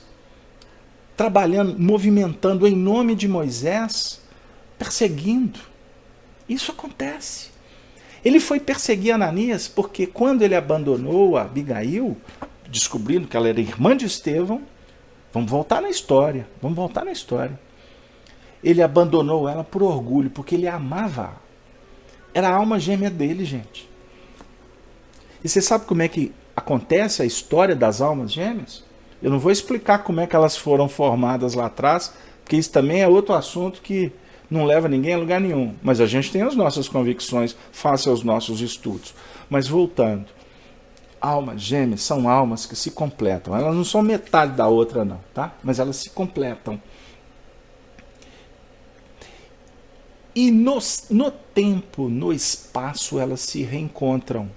trabalhando, movimentando em nome de Moisés, perseguindo. Isso acontece. Ele foi perseguir Ananias porque quando ele abandonou Abigail, descobrindo que ela era irmã de Estevão, vamos voltar na história, ele abandonou ela por orgulho, porque ele a amava. Era a alma gêmea dele, gente. E você sabe como é que acontece a história das almas gêmeas? Eu não vou explicar como é que elas foram formadas lá atrás, porque isso também é outro assunto que não leva ninguém a lugar nenhum. Mas a gente tem as nossas convicções face aos nossos estudos. Mas voltando, almas gêmeas são almas que se completam. Elas não são metade da outra não, tá? Mas elas se completam. E no tempo, no espaço, elas se reencontram.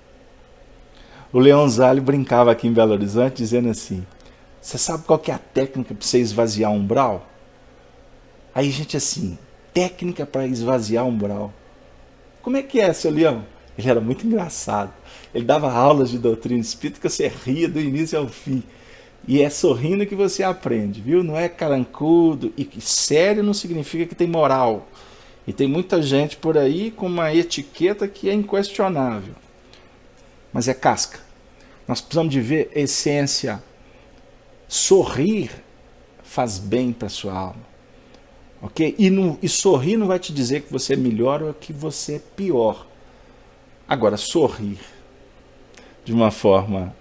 O Leão Zalli brincava aqui em Belo Horizonte dizendo assim: você sabe qual que é a técnica para você esvaziar um umbral? Aí gente assim, técnica para esvaziar um umbral. Como é que é, seu Leão? Ele era muito engraçado. Ele dava aulas de doutrina espírita que você ria do início ao fim. E é sorrindo que você aprende, viu? Não é carancudo. E sério não significa que tem moral. E tem muita gente por aí com uma etiqueta que é inquestionável. Mas é casca. Nós precisamos de ver a essência. Sorrir faz bem para a sua alma. Ok? E sorrir não vai te dizer que você é melhor ou que você é pior. Agora, sorrir de uma forma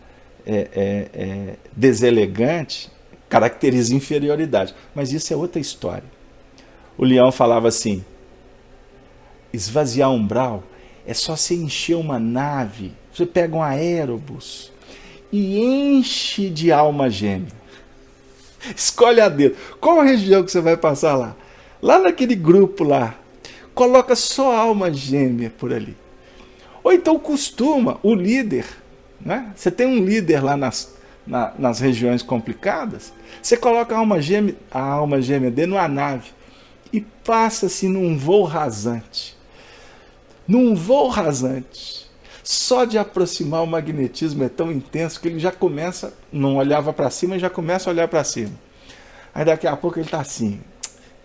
deselegante caracteriza inferioridade. Mas isso é outra história. O Leão falava assim: esvaziar umbral é só você encher uma nave. Você pega um aerobus e enche de alma gêmea. Escolhe a dedo. Qual a região que você vai passar lá? Lá naquele grupo lá. Coloca só alma gêmea por ali. Ou então costuma, o líder, né? Você tem um líder lá nas regiões complicadas, você coloca a alma gêmea dentro de uma nave e passa assim num voo rasante. Num voo rasante. Só de aproximar o magnetismo é tão intenso que ele já começa, não olhava para cima e já começa a olhar para cima. Aí daqui a pouco ele está assim: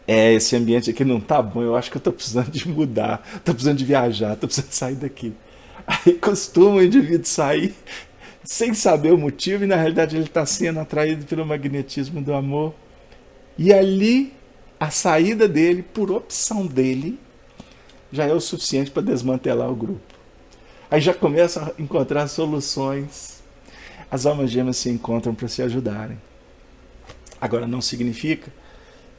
esse ambiente aqui não tá bom, eu acho que eu estou precisando de mudar, estou precisando de viajar, estou precisando de sair daqui. Aí costuma o indivíduo sair sem saber o motivo e na realidade ele está sendo atraído pelo magnetismo do amor. E ali a saída dele, por opção dele, já é o suficiente para desmantelar o grupo. Aí já começa a encontrar soluções. As almas gêmeas se encontram para se ajudarem. Agora não significa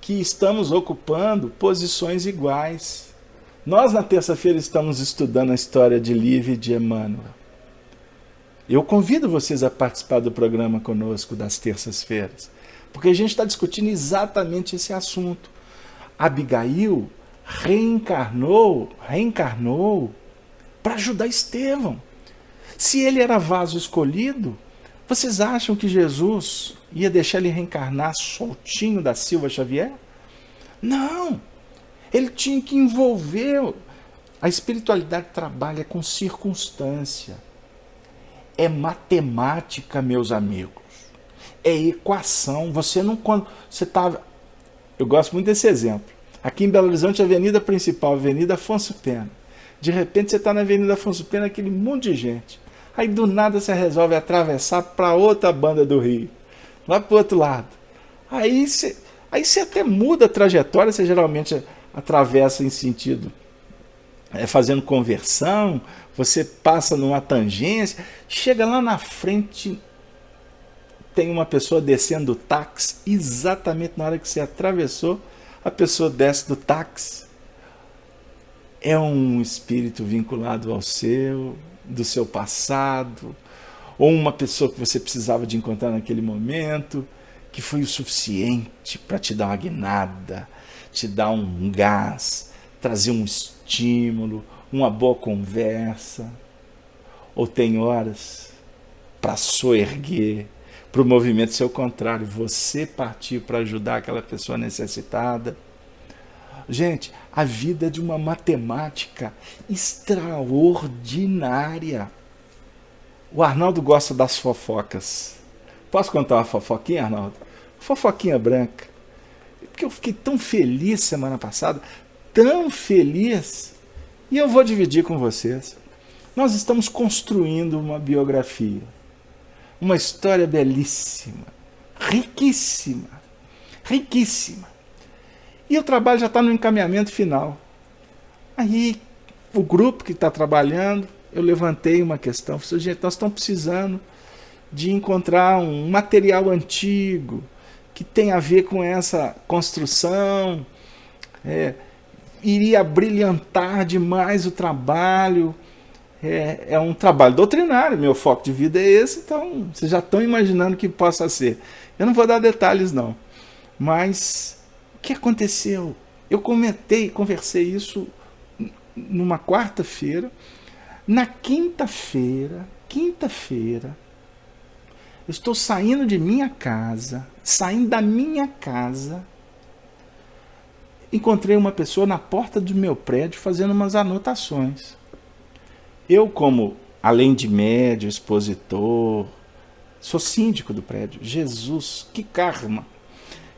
que estamos ocupando posições iguais. Nós na terça-feira estamos estudando a história de Liv e de Emmanuel. Eu convido vocês a participar do programa conosco das terças-feiras, porque a gente está discutindo exatamente esse assunto. Abigail reencarnou para ajudar Estevão. Se ele era vaso escolhido, vocês acham que Jesus ia deixar ele reencarnar soltinho da Silva Xavier? Não! Ele tinha que envolver. A espiritualidade trabalha com circunstância. É matemática, meus amigos. É equação. Você não... Você tá, eu gosto muito desse exemplo. Aqui em Belo Horizonte, a avenida principal, a Avenida Afonso Pena. De repente você está na Avenida Afonso Pena, aquele monte de gente. Aí do nada você resolve atravessar para outra banda do Rio. Lá para o outro lado. Aí você até muda a trajetória, você geralmente atravessa em sentido fazendo conversão, você passa numa tangência, chega lá na frente, tem uma pessoa descendo do táxi, exatamente na hora que você atravessou, a pessoa desce do táxi. É um espírito vinculado ao do seu passado, ou uma pessoa que você precisava de encontrar naquele momento, que foi o suficiente para te dar uma guinada, te dar um gás, trazer um estímulo, uma boa conversa. Ou tem horas para soerguer, para o movimento ser o contrário, você partir para ajudar aquela pessoa necessitada. Gente, a vida é de uma matemática extraordinária. O Arnaldo gosta das fofocas. Posso contar uma fofoquinha, Arnaldo? Fofoquinha branca. Porque eu fiquei tão feliz semana passada, tão feliz, e eu vou dividir com vocês. Nós estamos construindo uma biografia Uma história belíssima, riquíssima, riquíssima. E o trabalho já está no encaminhamento final. Aí, o grupo que está trabalhando, eu levantei uma questão. Falei, gente, nós estamos precisando de encontrar um material antigo que tem a ver com essa construção, iria brilhantar demais o trabalho. É um trabalho doutrinário, meu foco de vida é esse, então vocês já estão imaginando que possa ser. Eu não vou dar detalhes não, mas o que aconteceu? Eu conversei isso numa quarta-feira. Na quinta-feira, eu estou saindo da minha casa, encontrei uma pessoa na porta do meu prédio fazendo umas anotações. Eu, como, além de médio, expositor, sou síndico do prédio. Jesus, que karma,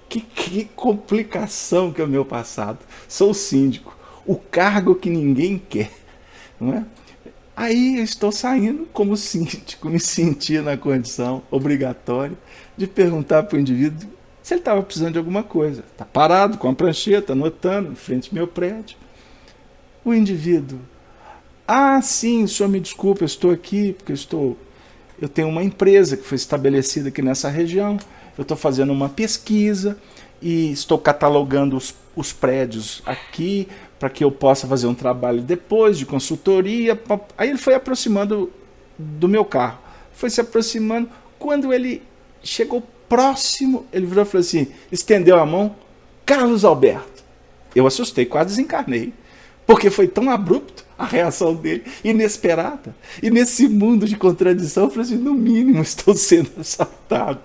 que complicação que é o meu passado. Sou síndico, o cargo que ninguém quer, não é? Aí eu estou saindo como síndico, me senti na condição obrigatória de perguntar para o indivíduo se ele estava precisando de alguma coisa. Está parado com a prancheta, anotando, em frente ao meu prédio. O indivíduo, sim, o senhor me desculpa, eu estou aqui porque eu tenho uma empresa que foi estabelecida aqui nessa região, eu estou fazendo uma pesquisa e estou catalogando os prédios aqui para que eu possa fazer um trabalho depois de consultoria. Aí ele foi aproximando do meu carro, foi se aproximando. Quando ele chegou próximo, ele virou e falou assim, estendeu a mão, Carlos Alberto. Eu assustei, quase desencarnei, porque foi tão abrupto a reação dele, inesperada. E nesse mundo de contradição, eu falei assim, no mínimo estou sendo assaltado.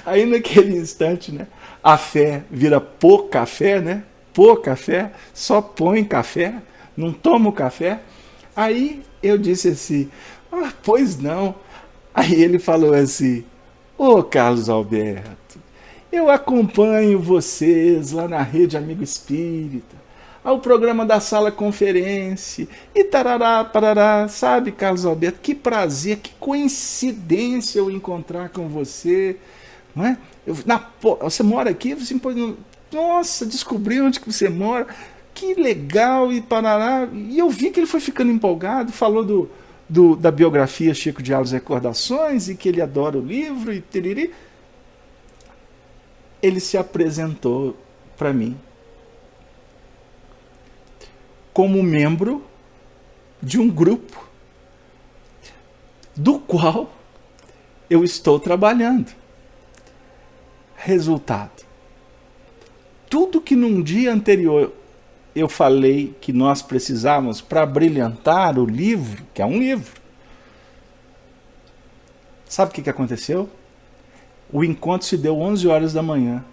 Aí naquele instante, né, a fé vira pô café, né? Pô café, só põe café, não tomo café. Aí eu disse assim, pois não. Aí ele falou assim, Carlos Alberto, eu acompanho vocês lá na Rede Amigo Espírita, ao programa da Sala Conferência, e tarará, parará, sabe, Carlos Alberto, que prazer, que coincidência eu encontrar com você, não é? Você mora aqui? Você, nossa, descobri onde que você mora, que legal, e parará. E eu vi que ele foi ficando empolgado, falou da biografia Chico de Alves Recordações, e que ele adora o livro, e tiriri. Ele se apresentou para mim como membro de um grupo do qual eu estou trabalhando. Resultado: tudo que num dia anterior eu falei que nós precisávamos para brilhantar o livro, que é um livro, sabe o que aconteceu? O encontro se deu 11 horas da manhã.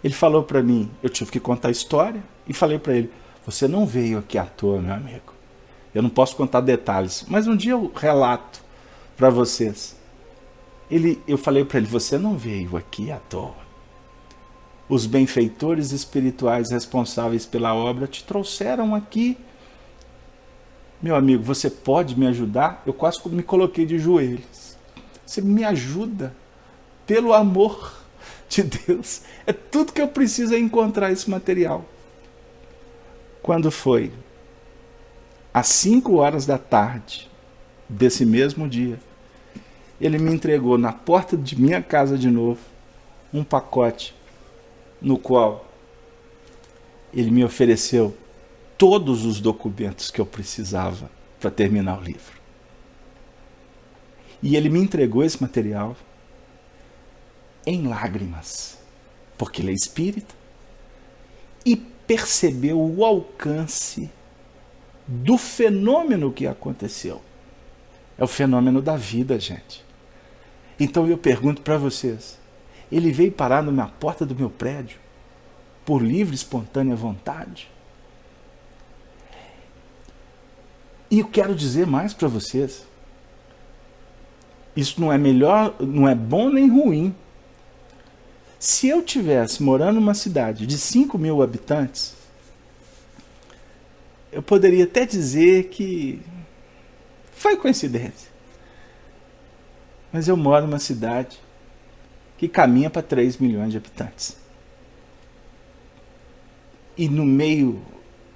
Ele falou para mim, eu tive que contar a história, e falei para ele, você não veio aqui à toa, meu amigo. Eu não posso contar detalhes, mas um dia eu relato para vocês. Eu falei para ele, você não veio aqui à toa. Os benfeitores espirituais responsáveis pela obra te trouxeram aqui. Meu amigo, você pode me ajudar? Eu quase me coloquei de joelhos. Você me ajuda, pelo amor de Deus. É tudo que eu preciso é encontrar esse material. Quando foi? Às 5 horas da tarde desse mesmo dia, ele me entregou na porta de minha casa de novo um pacote no qual ele me ofereceu todos os documentos que eu precisava para terminar o livro. E ele me entregou esse material em lágrimas, porque ele é espírita, e percebeu o alcance do fenômeno que aconteceu. É o fenômeno da vida, gente. Então eu pergunto para vocês, ele veio parar na porta do meu prédio por livre e espontânea vontade? E eu quero dizer mais para vocês, isso não é melhor, não é bom nem ruim. Se eu tivesse morando numa cidade de 5 mil habitantes, eu poderia até dizer que foi coincidência. Mas eu moro numa cidade que caminha para 3 milhões de habitantes. E no meio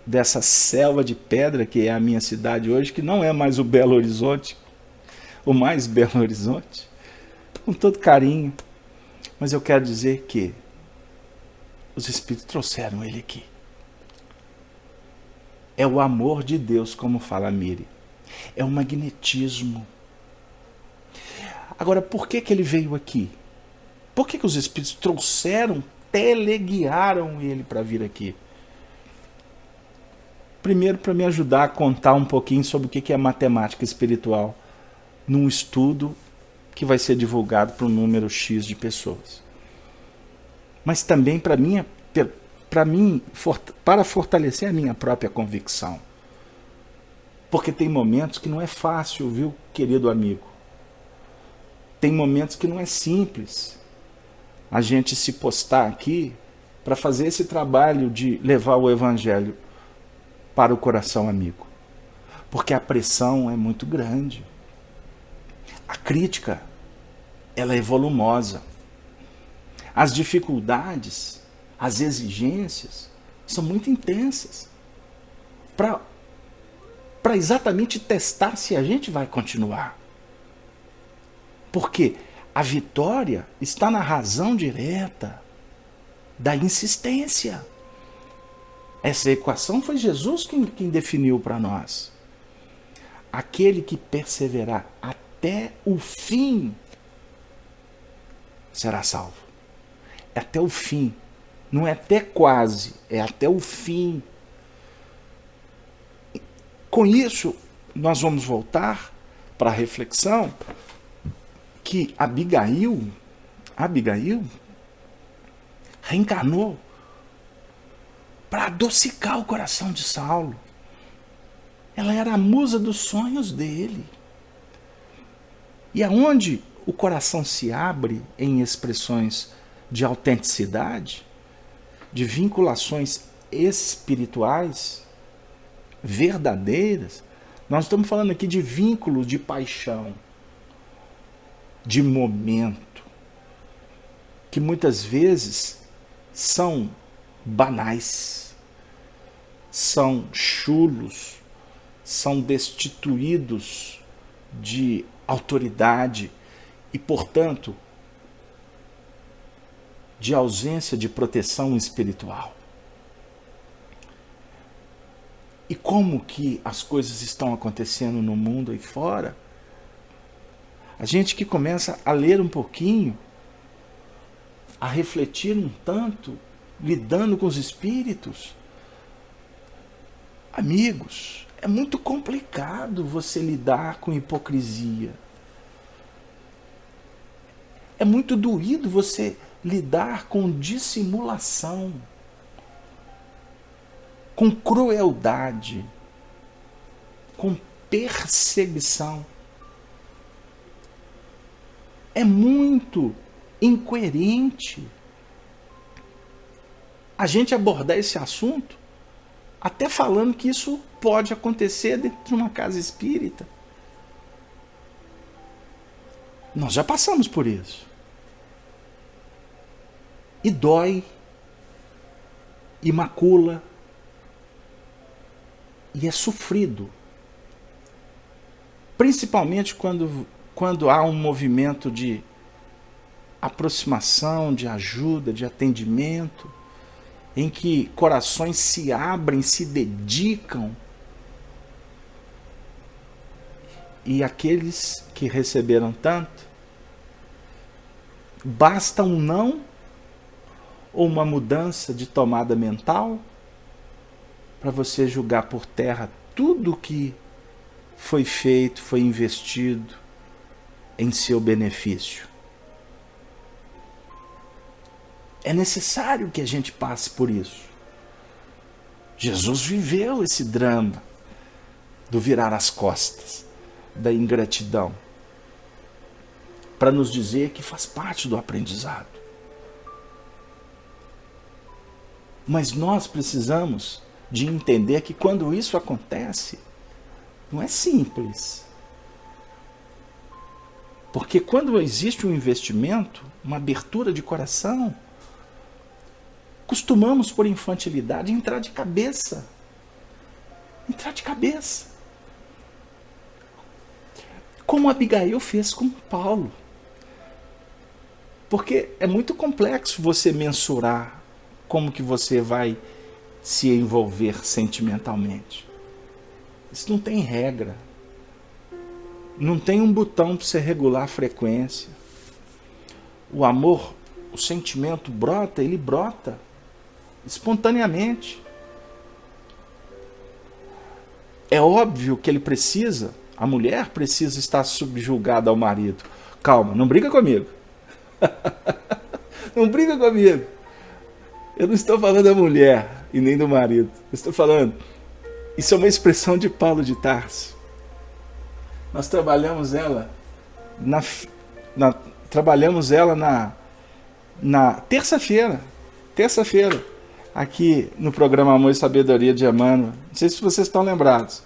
dessa selva de pedra que é a minha cidade hoje, que não é mais o Belo Horizonte, o mais Belo Horizonte, com todo carinho, mas eu quero dizer que os Espíritos trouxeram ele aqui. É o amor de Deus, como fala a Miri. É o magnetismo. Agora, por que ele veio aqui? Por que os Espíritos trouxeram, teleguiaram ele para vir aqui? Primeiro, para me ajudar a contar um pouquinho sobre o que é matemática espiritual num estudo que vai ser divulgado para um número X de pessoas. Mas também para fortalecer a minha própria convicção. Porque tem momentos que não é fácil, viu, querido amigo? Tem momentos que não é simples a gente se postar aqui para fazer esse trabalho de levar o Evangelho para o coração amigo. Porque a pressão é muito grande. A crítica, ela é volumosa. As dificuldades, as exigências são muito intensas. Para exatamente testar se a gente vai continuar. Porque a vitória está na razão direta da insistência. Essa equação foi Jesus quem definiu para nós. Aquele que perseverar até o fim será salvo. É até o fim. Não é até quase, é até o fim. Com isso, nós vamos voltar para a reflexão que Abigail reencarnou para adocicar o coração de Saulo. Ela era a musa dos sonhos dele. E aonde o coração se abre em expressões de autenticidade, de vinculações espirituais verdadeiras, nós estamos falando aqui de vínculos de paixão, de momento, que muitas vezes são banais, são chulos, são destituídos de autoridade e, portanto, de ausência de proteção espiritual. E como que as coisas estão acontecendo no mundo aí fora? A gente que começa a ler um pouquinho, a refletir um tanto, lidando com os espíritos. Amigos, é muito complicado você lidar com hipocrisia. É muito doído você lidar com dissimulação, com crueldade, com perseguição. É muito incoerente a gente abordar esse assunto até falando que isso pode acontecer dentro de uma casa espírita. Nós já passamos por isso. E dói, e macula, e é sofrido. Principalmente quando há um movimento de aproximação, de ajuda, de atendimento, em que corações se abrem, se dedicam, e aqueles que receberam tanto, basta um não ou uma mudança de tomada mental para você julgar por terra tudo que foi feito, foi investido em seu benefício. É necessário que a gente passe por isso. Jesus viveu esse drama do virar as costas, da ingratidão, para nos dizer que faz parte do aprendizado. Mas nós precisamos de entender que quando isso acontece, não é simples. Porque quando existe um investimento, uma abertura de coração, costumamos, por infantilidade, entrar de cabeça. Entrar de cabeça. Como Abigail fez com Paulo. Porque é muito complexo você mensurar como que você vai se envolver sentimentalmente. Isso não tem regra. Não tem um botão para você regular a frequência. O amor, o sentimento brota, ele brota espontaneamente. É óbvio que ele precisa, a mulher precisa estar subjugada ao marido. Calma, não briga comigo. Não briga comigo. Eu não estou falando da mulher e nem do marido. Eu estou falando, isso é uma expressão de Paulo de Tarso. Nós trabalhamos ela na terça-feira, aqui no programa Amor e Sabedoria de Emmanuel. Não sei se vocês estão lembrados.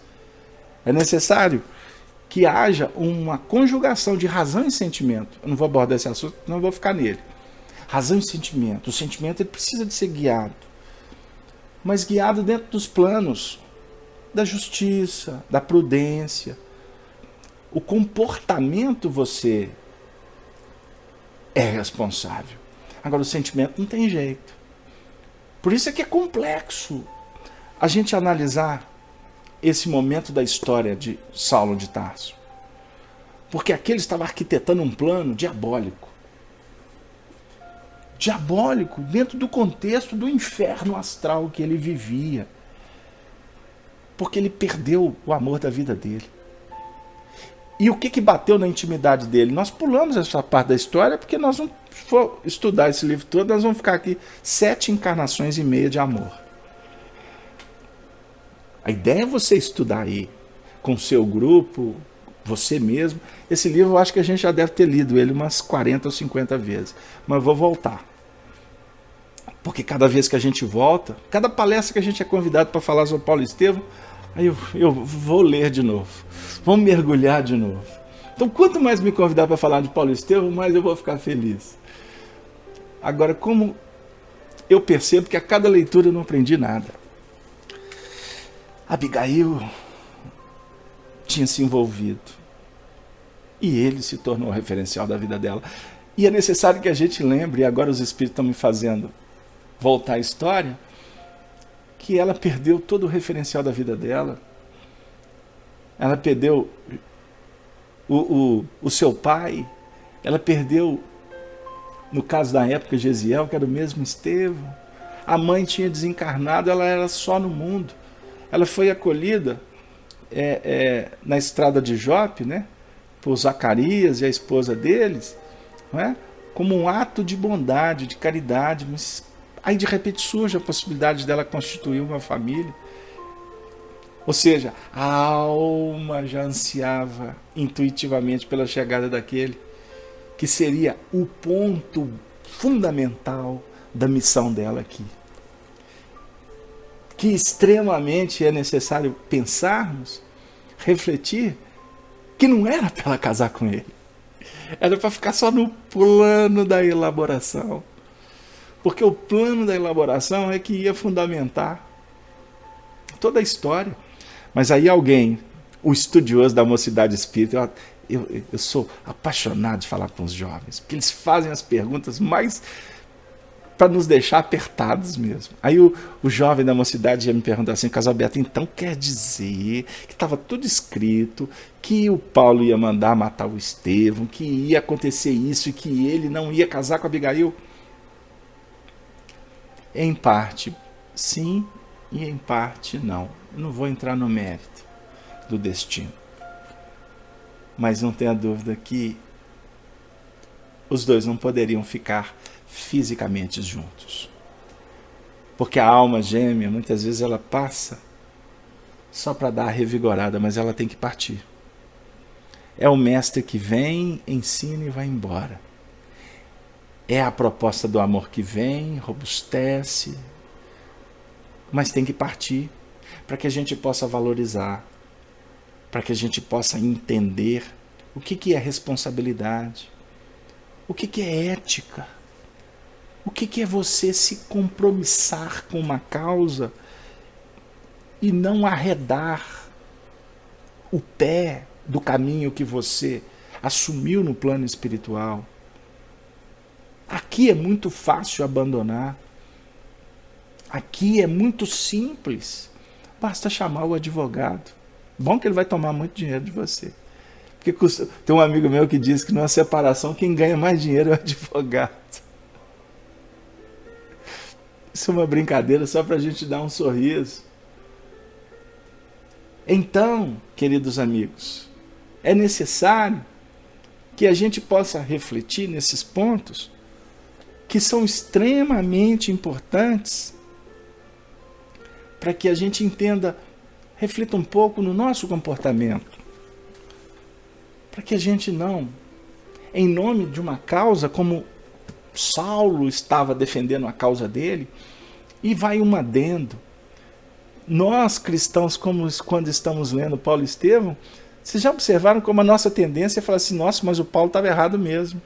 É necessário que haja uma conjugação de razão e sentimento. Eu não vou abordar esse assunto, não vou ficar nele. Razão e sentimento. O sentimento ele precisa de ser guiado, mas guiado dentro dos planos da justiça, da prudência. O comportamento você é responsável. Agora o sentimento não tem jeito. Por isso é que é complexo a gente analisar esse momento da história de Saulo de Tarso. Porque aquele estava arquitetando um plano diabólico. Diabólico dentro do contexto do inferno astral que ele vivia. Porque ele perdeu o amor da vida dele. E o que bateu na intimidade dele? Nós pulamos essa parte da história porque nós não for estudar esse livro todo, nós vamos ficar aqui 7 encarnações e meia de amor. A ideia é você estudar aí com o seu grupo, você mesmo. Esse livro eu acho que a gente já deve ter lido ele umas 40 ou 50 vezes. Mas eu vou voltar. Porque cada vez que a gente volta, cada palestra que a gente é convidado para falar sobre Paulo Estevão, aí eu vou ler de novo. Vamos mergulhar de novo. Então, quanto mais me convidar para falar de Paulo Estevão, mais eu vou ficar feliz. Agora, como eu percebo que a cada leitura eu não aprendi nada. Abigail tinha se envolvido. E ele se tornou o referencial da vida dela. E é necessário que a gente lembre, e agora os espíritos estão me fazendo voltar à história, que ela perdeu todo o referencial da vida dela. Ela perdeu o seu pai, ela perdeu, no caso da época, Gesiel, que era o mesmo Estevão. A mãe tinha desencarnado, ela era só no mundo. Ela foi acolhida na estrada de Jope, né, por Zacarias e a esposa deles, não é? Como um ato de bondade, de caridade, mas aí de repente surge a possibilidade dela constituir uma família. Ou seja, a alma já ansiava intuitivamente pela chegada daquele que seria o ponto fundamental da missão dela aqui. Que extremamente é necessário pensarmos, refletir, que não era para ela casar com ele. Era para ficar só no plano da elaboração. Porque o plano da elaboração é que ia fundamentar toda a história. Mas aí alguém, o estudioso da mocidade espírita, eu sou apaixonado de falar com os jovens, porque eles fazem as perguntas mais para nos deixar apertados mesmo. Aí o jovem da mocidade ia me perguntar assim: Casalberto, então quer dizer que estava tudo escrito, que o Paulo ia mandar matar o Estevão, que ia acontecer isso e que ele não ia casar com a Abigail? Em parte sim e em parte não. Eu não vou entrar no mérito do destino. Mas não tenha dúvida que os dois não poderiam ficar fisicamente juntos. Porque a alma gêmea, muitas vezes ela passa só para dar a revigorada, mas ela tem que partir. É o mestre que vem, ensina e vai embora. É a proposta do amor que vem, robustece, mas tem que partir para que a gente possa valorizar, para que a gente possa entender o que é responsabilidade, o que é ética, o que é você se compromissar com uma causa e não arredar o pé do caminho que você assumiu no plano espiritual. Aqui é muito fácil abandonar. Aqui é muito simples. Basta chamar o advogado. Bom que ele vai tomar muito dinheiro de você. Porque tem um amigo meu que diz que numa separação quem ganha mais dinheiro é o advogado. Isso é uma brincadeira só para a gente dar um sorriso. Então, queridos amigos, é necessário que a gente possa refletir nesses pontos que são extremamente importantes para que a gente entenda, reflita um pouco no nosso comportamento. Para que a gente não, em nome de uma causa, como Saulo estava defendendo a causa dele, e vai um adendo. Nós cristãos, como quando estamos lendo Paulo e Estevão, vocês já observaram como a nossa tendência é falar assim, nossa, mas o Paulo estava errado mesmo.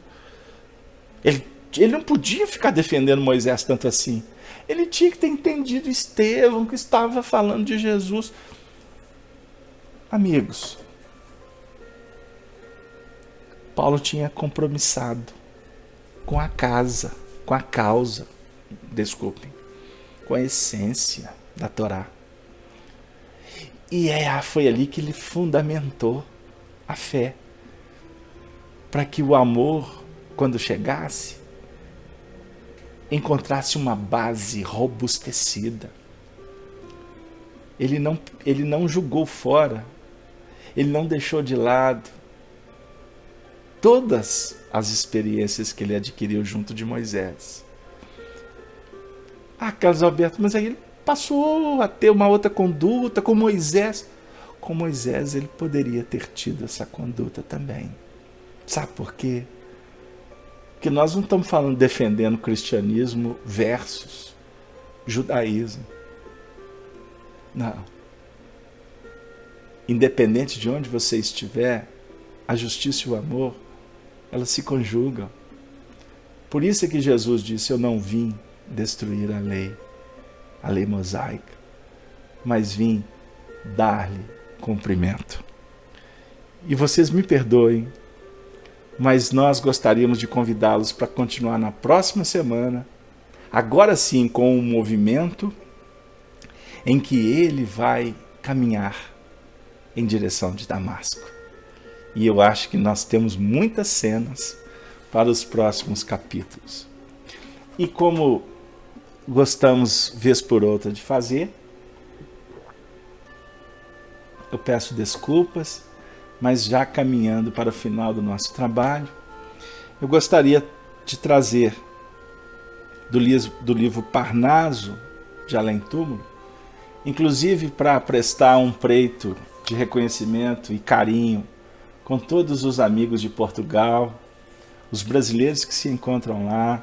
Ele não podia ficar defendendo Moisés tanto assim. Ele tinha que ter entendido Estevão, que estava falando de Jesus. Amigos, Paulo tinha compromissado com a casa, com a causa, desculpem, com a essência da Torá. E foi ali que ele fundamentou a fé, para que o amor, quando chegasse, encontrasse uma base robustecida. Ele não jogou fora, ele não deixou de lado todas as experiências que ele adquiriu junto de Moisés. Carlos Alberto, mas aí ele passou a ter uma outra conduta com Moisés. Com Moisés ele poderia ter tido essa conduta também. Sabe por quê? Porque nós não estamos falando defendendo cristianismo versus judaísmo. Não. Independente de onde você estiver, a justiça e o amor, elas se conjugam. Por isso é que Jesus disse, eu não vim destruir a lei mosaica, mas vim dar-lhe cumprimento. E vocês me perdoem, mas nós gostaríamos de convidá-los para continuar na próxima semana, agora sim com um movimento em que ele vai caminhar em direção de Damasco. E eu acho que nós temos muitas cenas para os próximos capítulos. E como gostamos, vez por outra, de fazer, eu peço desculpas, mas já caminhando para o final do nosso trabalho, eu gostaria de trazer do livro Parnaso, de Além Túmulo, inclusive para prestar um preito de reconhecimento e carinho com todos os amigos de Portugal, os brasileiros que se encontram lá,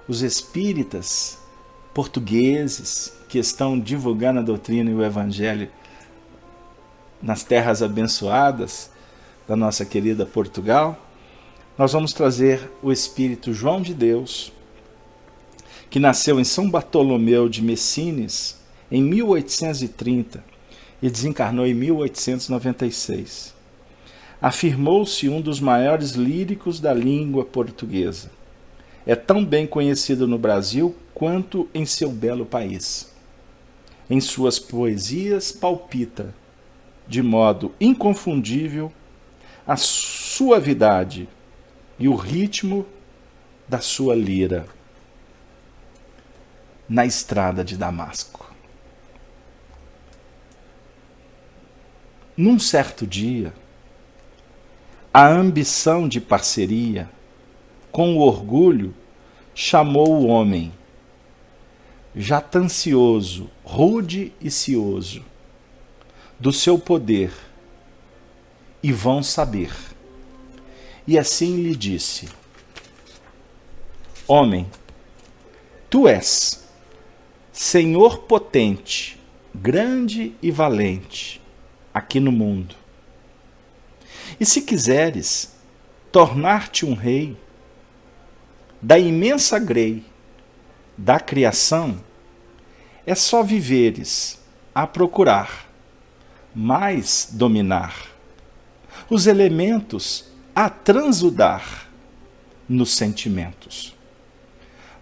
os espíritas portugueses que estão divulgando a doutrina e o evangelho nas terras abençoadas da nossa querida Portugal. Nós vamos trazer o espírito João de Deus, que nasceu em São Bartolomeu de Messines em 1830 e desencarnou em 1896. Afirmou-se um dos maiores líricos da língua portuguesa. É tão bem conhecido no Brasil quanto em seu belo país. Em suas poesias palpita, de modo inconfundível, a suavidade e o ritmo da sua lira na estrada de Damasco. Num certo dia, a ambição de parceria, com o orgulho, chamou o homem, jatancioso, rude e cioso, do seu poder, e vão saber. E assim lhe disse: homem, tu és Senhor potente, grande e valente, aqui no mundo. E se quiseres tornar-te um rei da imensa grei da criação, é só viveres a procurar, mais dominar os elementos, a transudar nos sentimentos.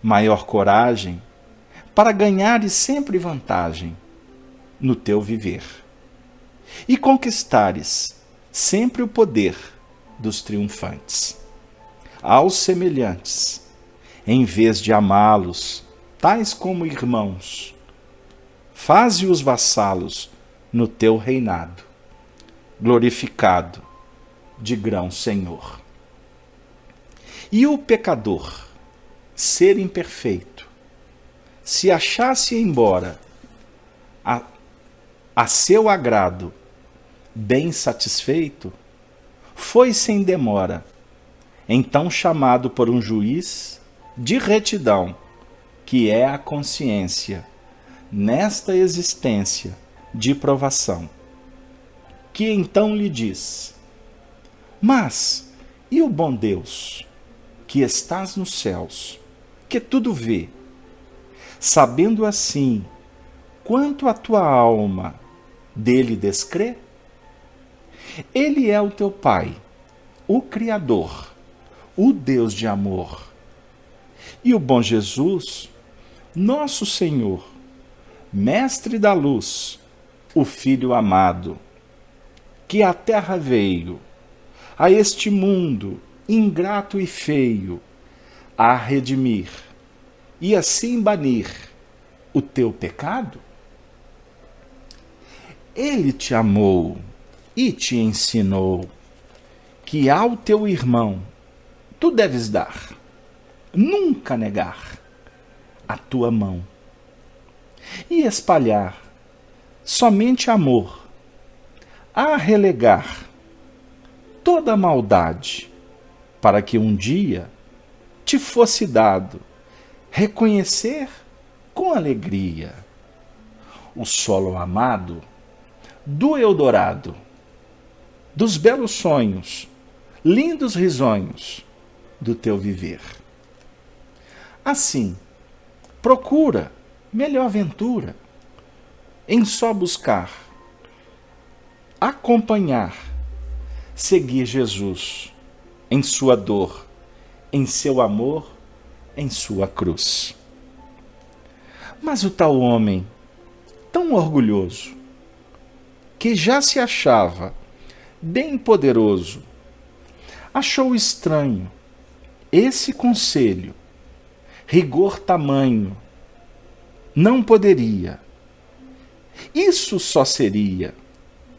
Maior coragem para ganhares sempre vantagem no teu viver e conquistares sempre o poder dos triunfantes. Aos semelhantes, em vez de amá-los, tais como irmãos, faze-os vassalos no teu reinado, glorificado de grão Senhor. E o pecador, ser imperfeito, se achasse embora a seu agrado, bem satisfeito, foi sem demora, então chamado por um juiz de retidão, que é a consciência, nesta existência de provação, que então lhe diz: mas, e o bom Deus, que estás nos céus, que tudo vê, sabendo assim quanto a tua alma dele descrê? Ele é o teu Pai, o Criador, o Deus de amor. E o bom Jesus, nosso Senhor, Mestre da luz, o Filho amado, que à terra veio, a este mundo ingrato e feio, a redimir e assim banir o teu pecado? Ele te amou e te ensinou que ao teu irmão tu deves dar, nunca negar, a tua mão e espalhar somente amor, a relegar toda a maldade, para que um dia te fosse dado reconhecer com alegria o solo amado do Eldorado, dos belos sonhos, lindos risonhos do teu viver. Assim, procura melhor ventura em só buscar, acompanhar, seguir Jesus em sua dor, em seu amor, em sua cruz. Mas o tal homem, tão orgulhoso, que já se achava bem poderoso, achou estranho esse conselho, rigor tamanho, não poderia. Isso só seria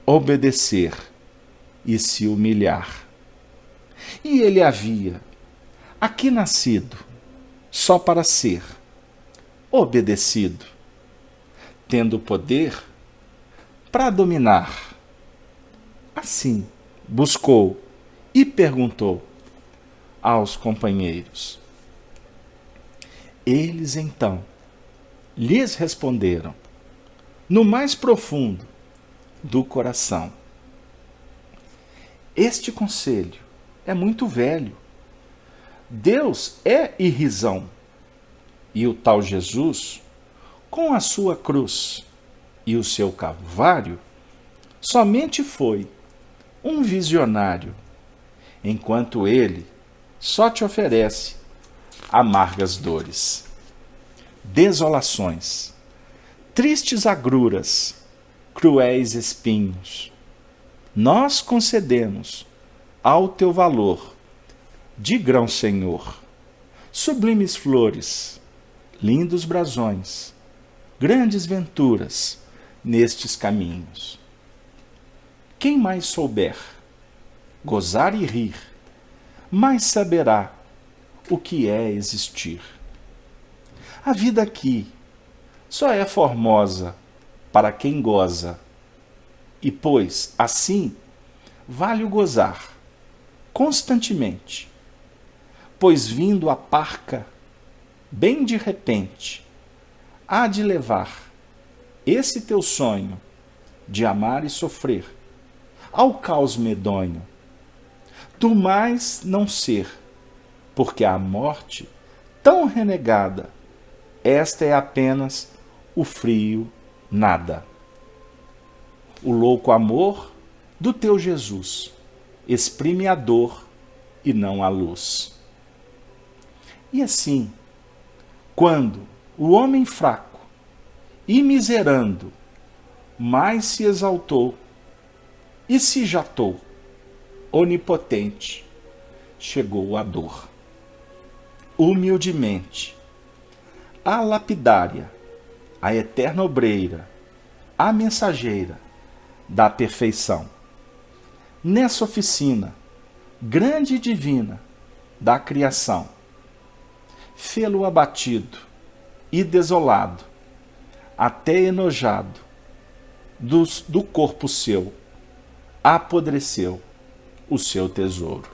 obedecer e se humilhar. E ele havia aqui nascido só para ser obedecido, tendo poder para dominar. Assim, buscou e perguntou aos companheiros. Eles então lhes responderam, no mais profundo do coração: este conselho é muito velho. Deus é irrisão, e o tal Jesus, com a sua cruz e o seu calvário, somente foi um visionário, enquanto ele só te oferece amargas dores, desolações, tristes agruras, cruéis espinhos. Nós concedemos ao teu valor de grão Senhor sublimes flores, lindos brasões, grandes venturas nestes caminhos. Quem mais souber gozar e rir, mais saberá o que é existir. A vida aqui só é formosa para quem goza, e pois assim vale o gozar constantemente, pois vindo a parca bem de repente há de levar esse teu sonho de amar e sofrer ao caos medonho do mais não ser, porque a morte, tão renegada, esta é apenas o frio nada. O louco amor do teu Jesus exprime a dor e não a luz. E assim, quando o homem fraco e miserando mais se exaltou e se jatou, onipotente, chegou a dor. Humildemente, a lapidária, a eterna obreira, a mensageira da perfeição. Nessa oficina, grande e divina, da criação, fê-lo abatido e desolado, até enojado, do corpo seu, apodreceu o seu tesouro.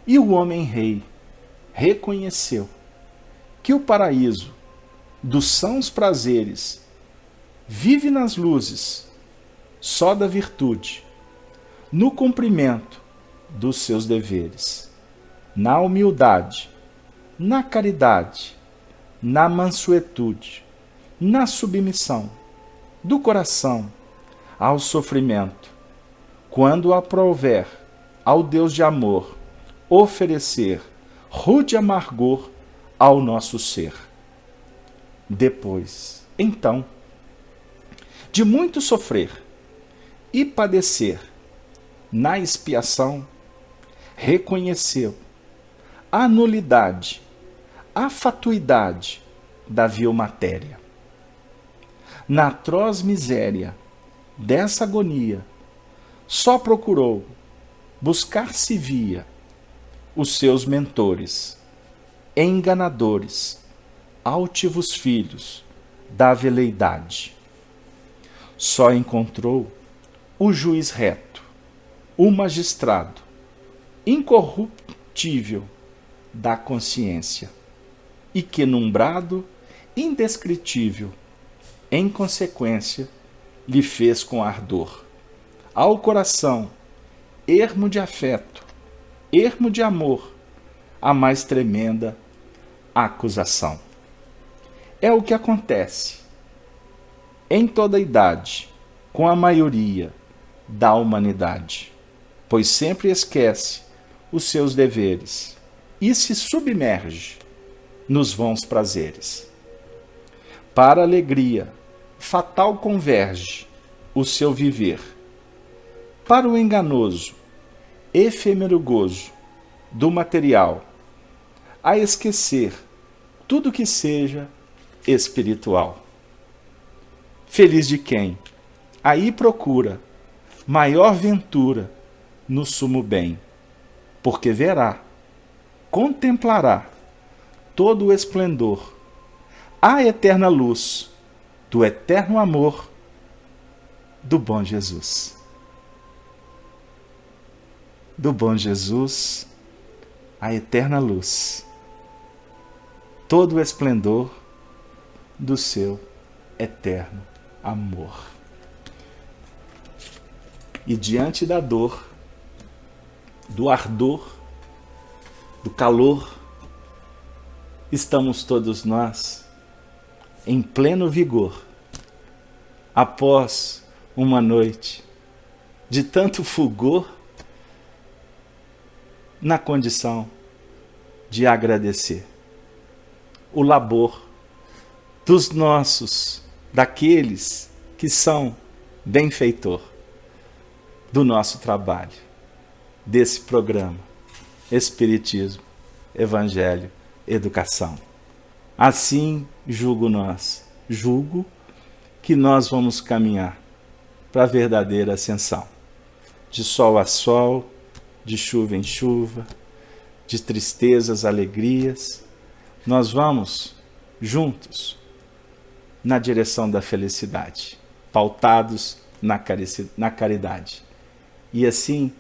E o homem-rei reconheceu que o paraíso dos sãos prazeres vive nas luzes só da virtude, no cumprimento dos seus deveres, na humildade, na caridade, na mansuetude, na submissão do coração ao sofrimento, quando aprouver ao Deus de amor oferecer rude amargor ao nosso ser. Depois, então, de muito sofrer e padecer na expiação, reconheceu a nulidade, a fatuidade da vil matéria. Na atroz miséria dessa agonia, só procurou buscar-se via os seus mentores, enganadores, altivos filhos da veleidade. Só encontrou o juiz reto, o magistrado, incorruptível da consciência, e que num brado indescritível, em consequência, lhe fez com ardor ao coração, ermo de afeto, ermo de amor, a mais tremenda acusação. É o que acontece em toda idade com a maioria da humanidade, pois sempre esquece os seus deveres e se submerge nos vãos prazeres. Para a alegria fatal converge o seu viver, para o enganoso, efêmero gozo do material, a esquecer tudo que seja espiritual. Feliz de quem aí procura maior ventura no sumo bem, porque verá, contemplará todo o esplendor, a eterna luz do eterno amor do bom Jesus. Do bom Jesus, a eterna luz, todo o esplendor do seu eterno amor. E diante da dor, do ardor, do calor, estamos todos nós em pleno vigor, após uma noite de tanto fulgor, na condição de agradecer o labor dos nossos, daqueles que são benfeitor do nosso trabalho, desse programa Espiritismo, Evangelho, Educação. Assim julgo que nós vamos caminhar para a verdadeira ascensão, de sol a sol, de chuva em chuva, de tristezas, alegrias, nós vamos juntos na direção da felicidade, pautados na caridade. E assim,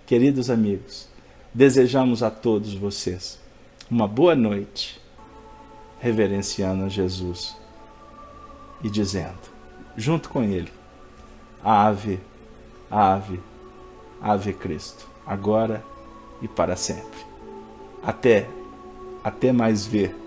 queridos amigos, desejamos a todos vocês uma boa noite, reverenciando a Jesus e dizendo, junto com ele, Ave, Ave, Ave Cristo, agora e para sempre. Até mais ver.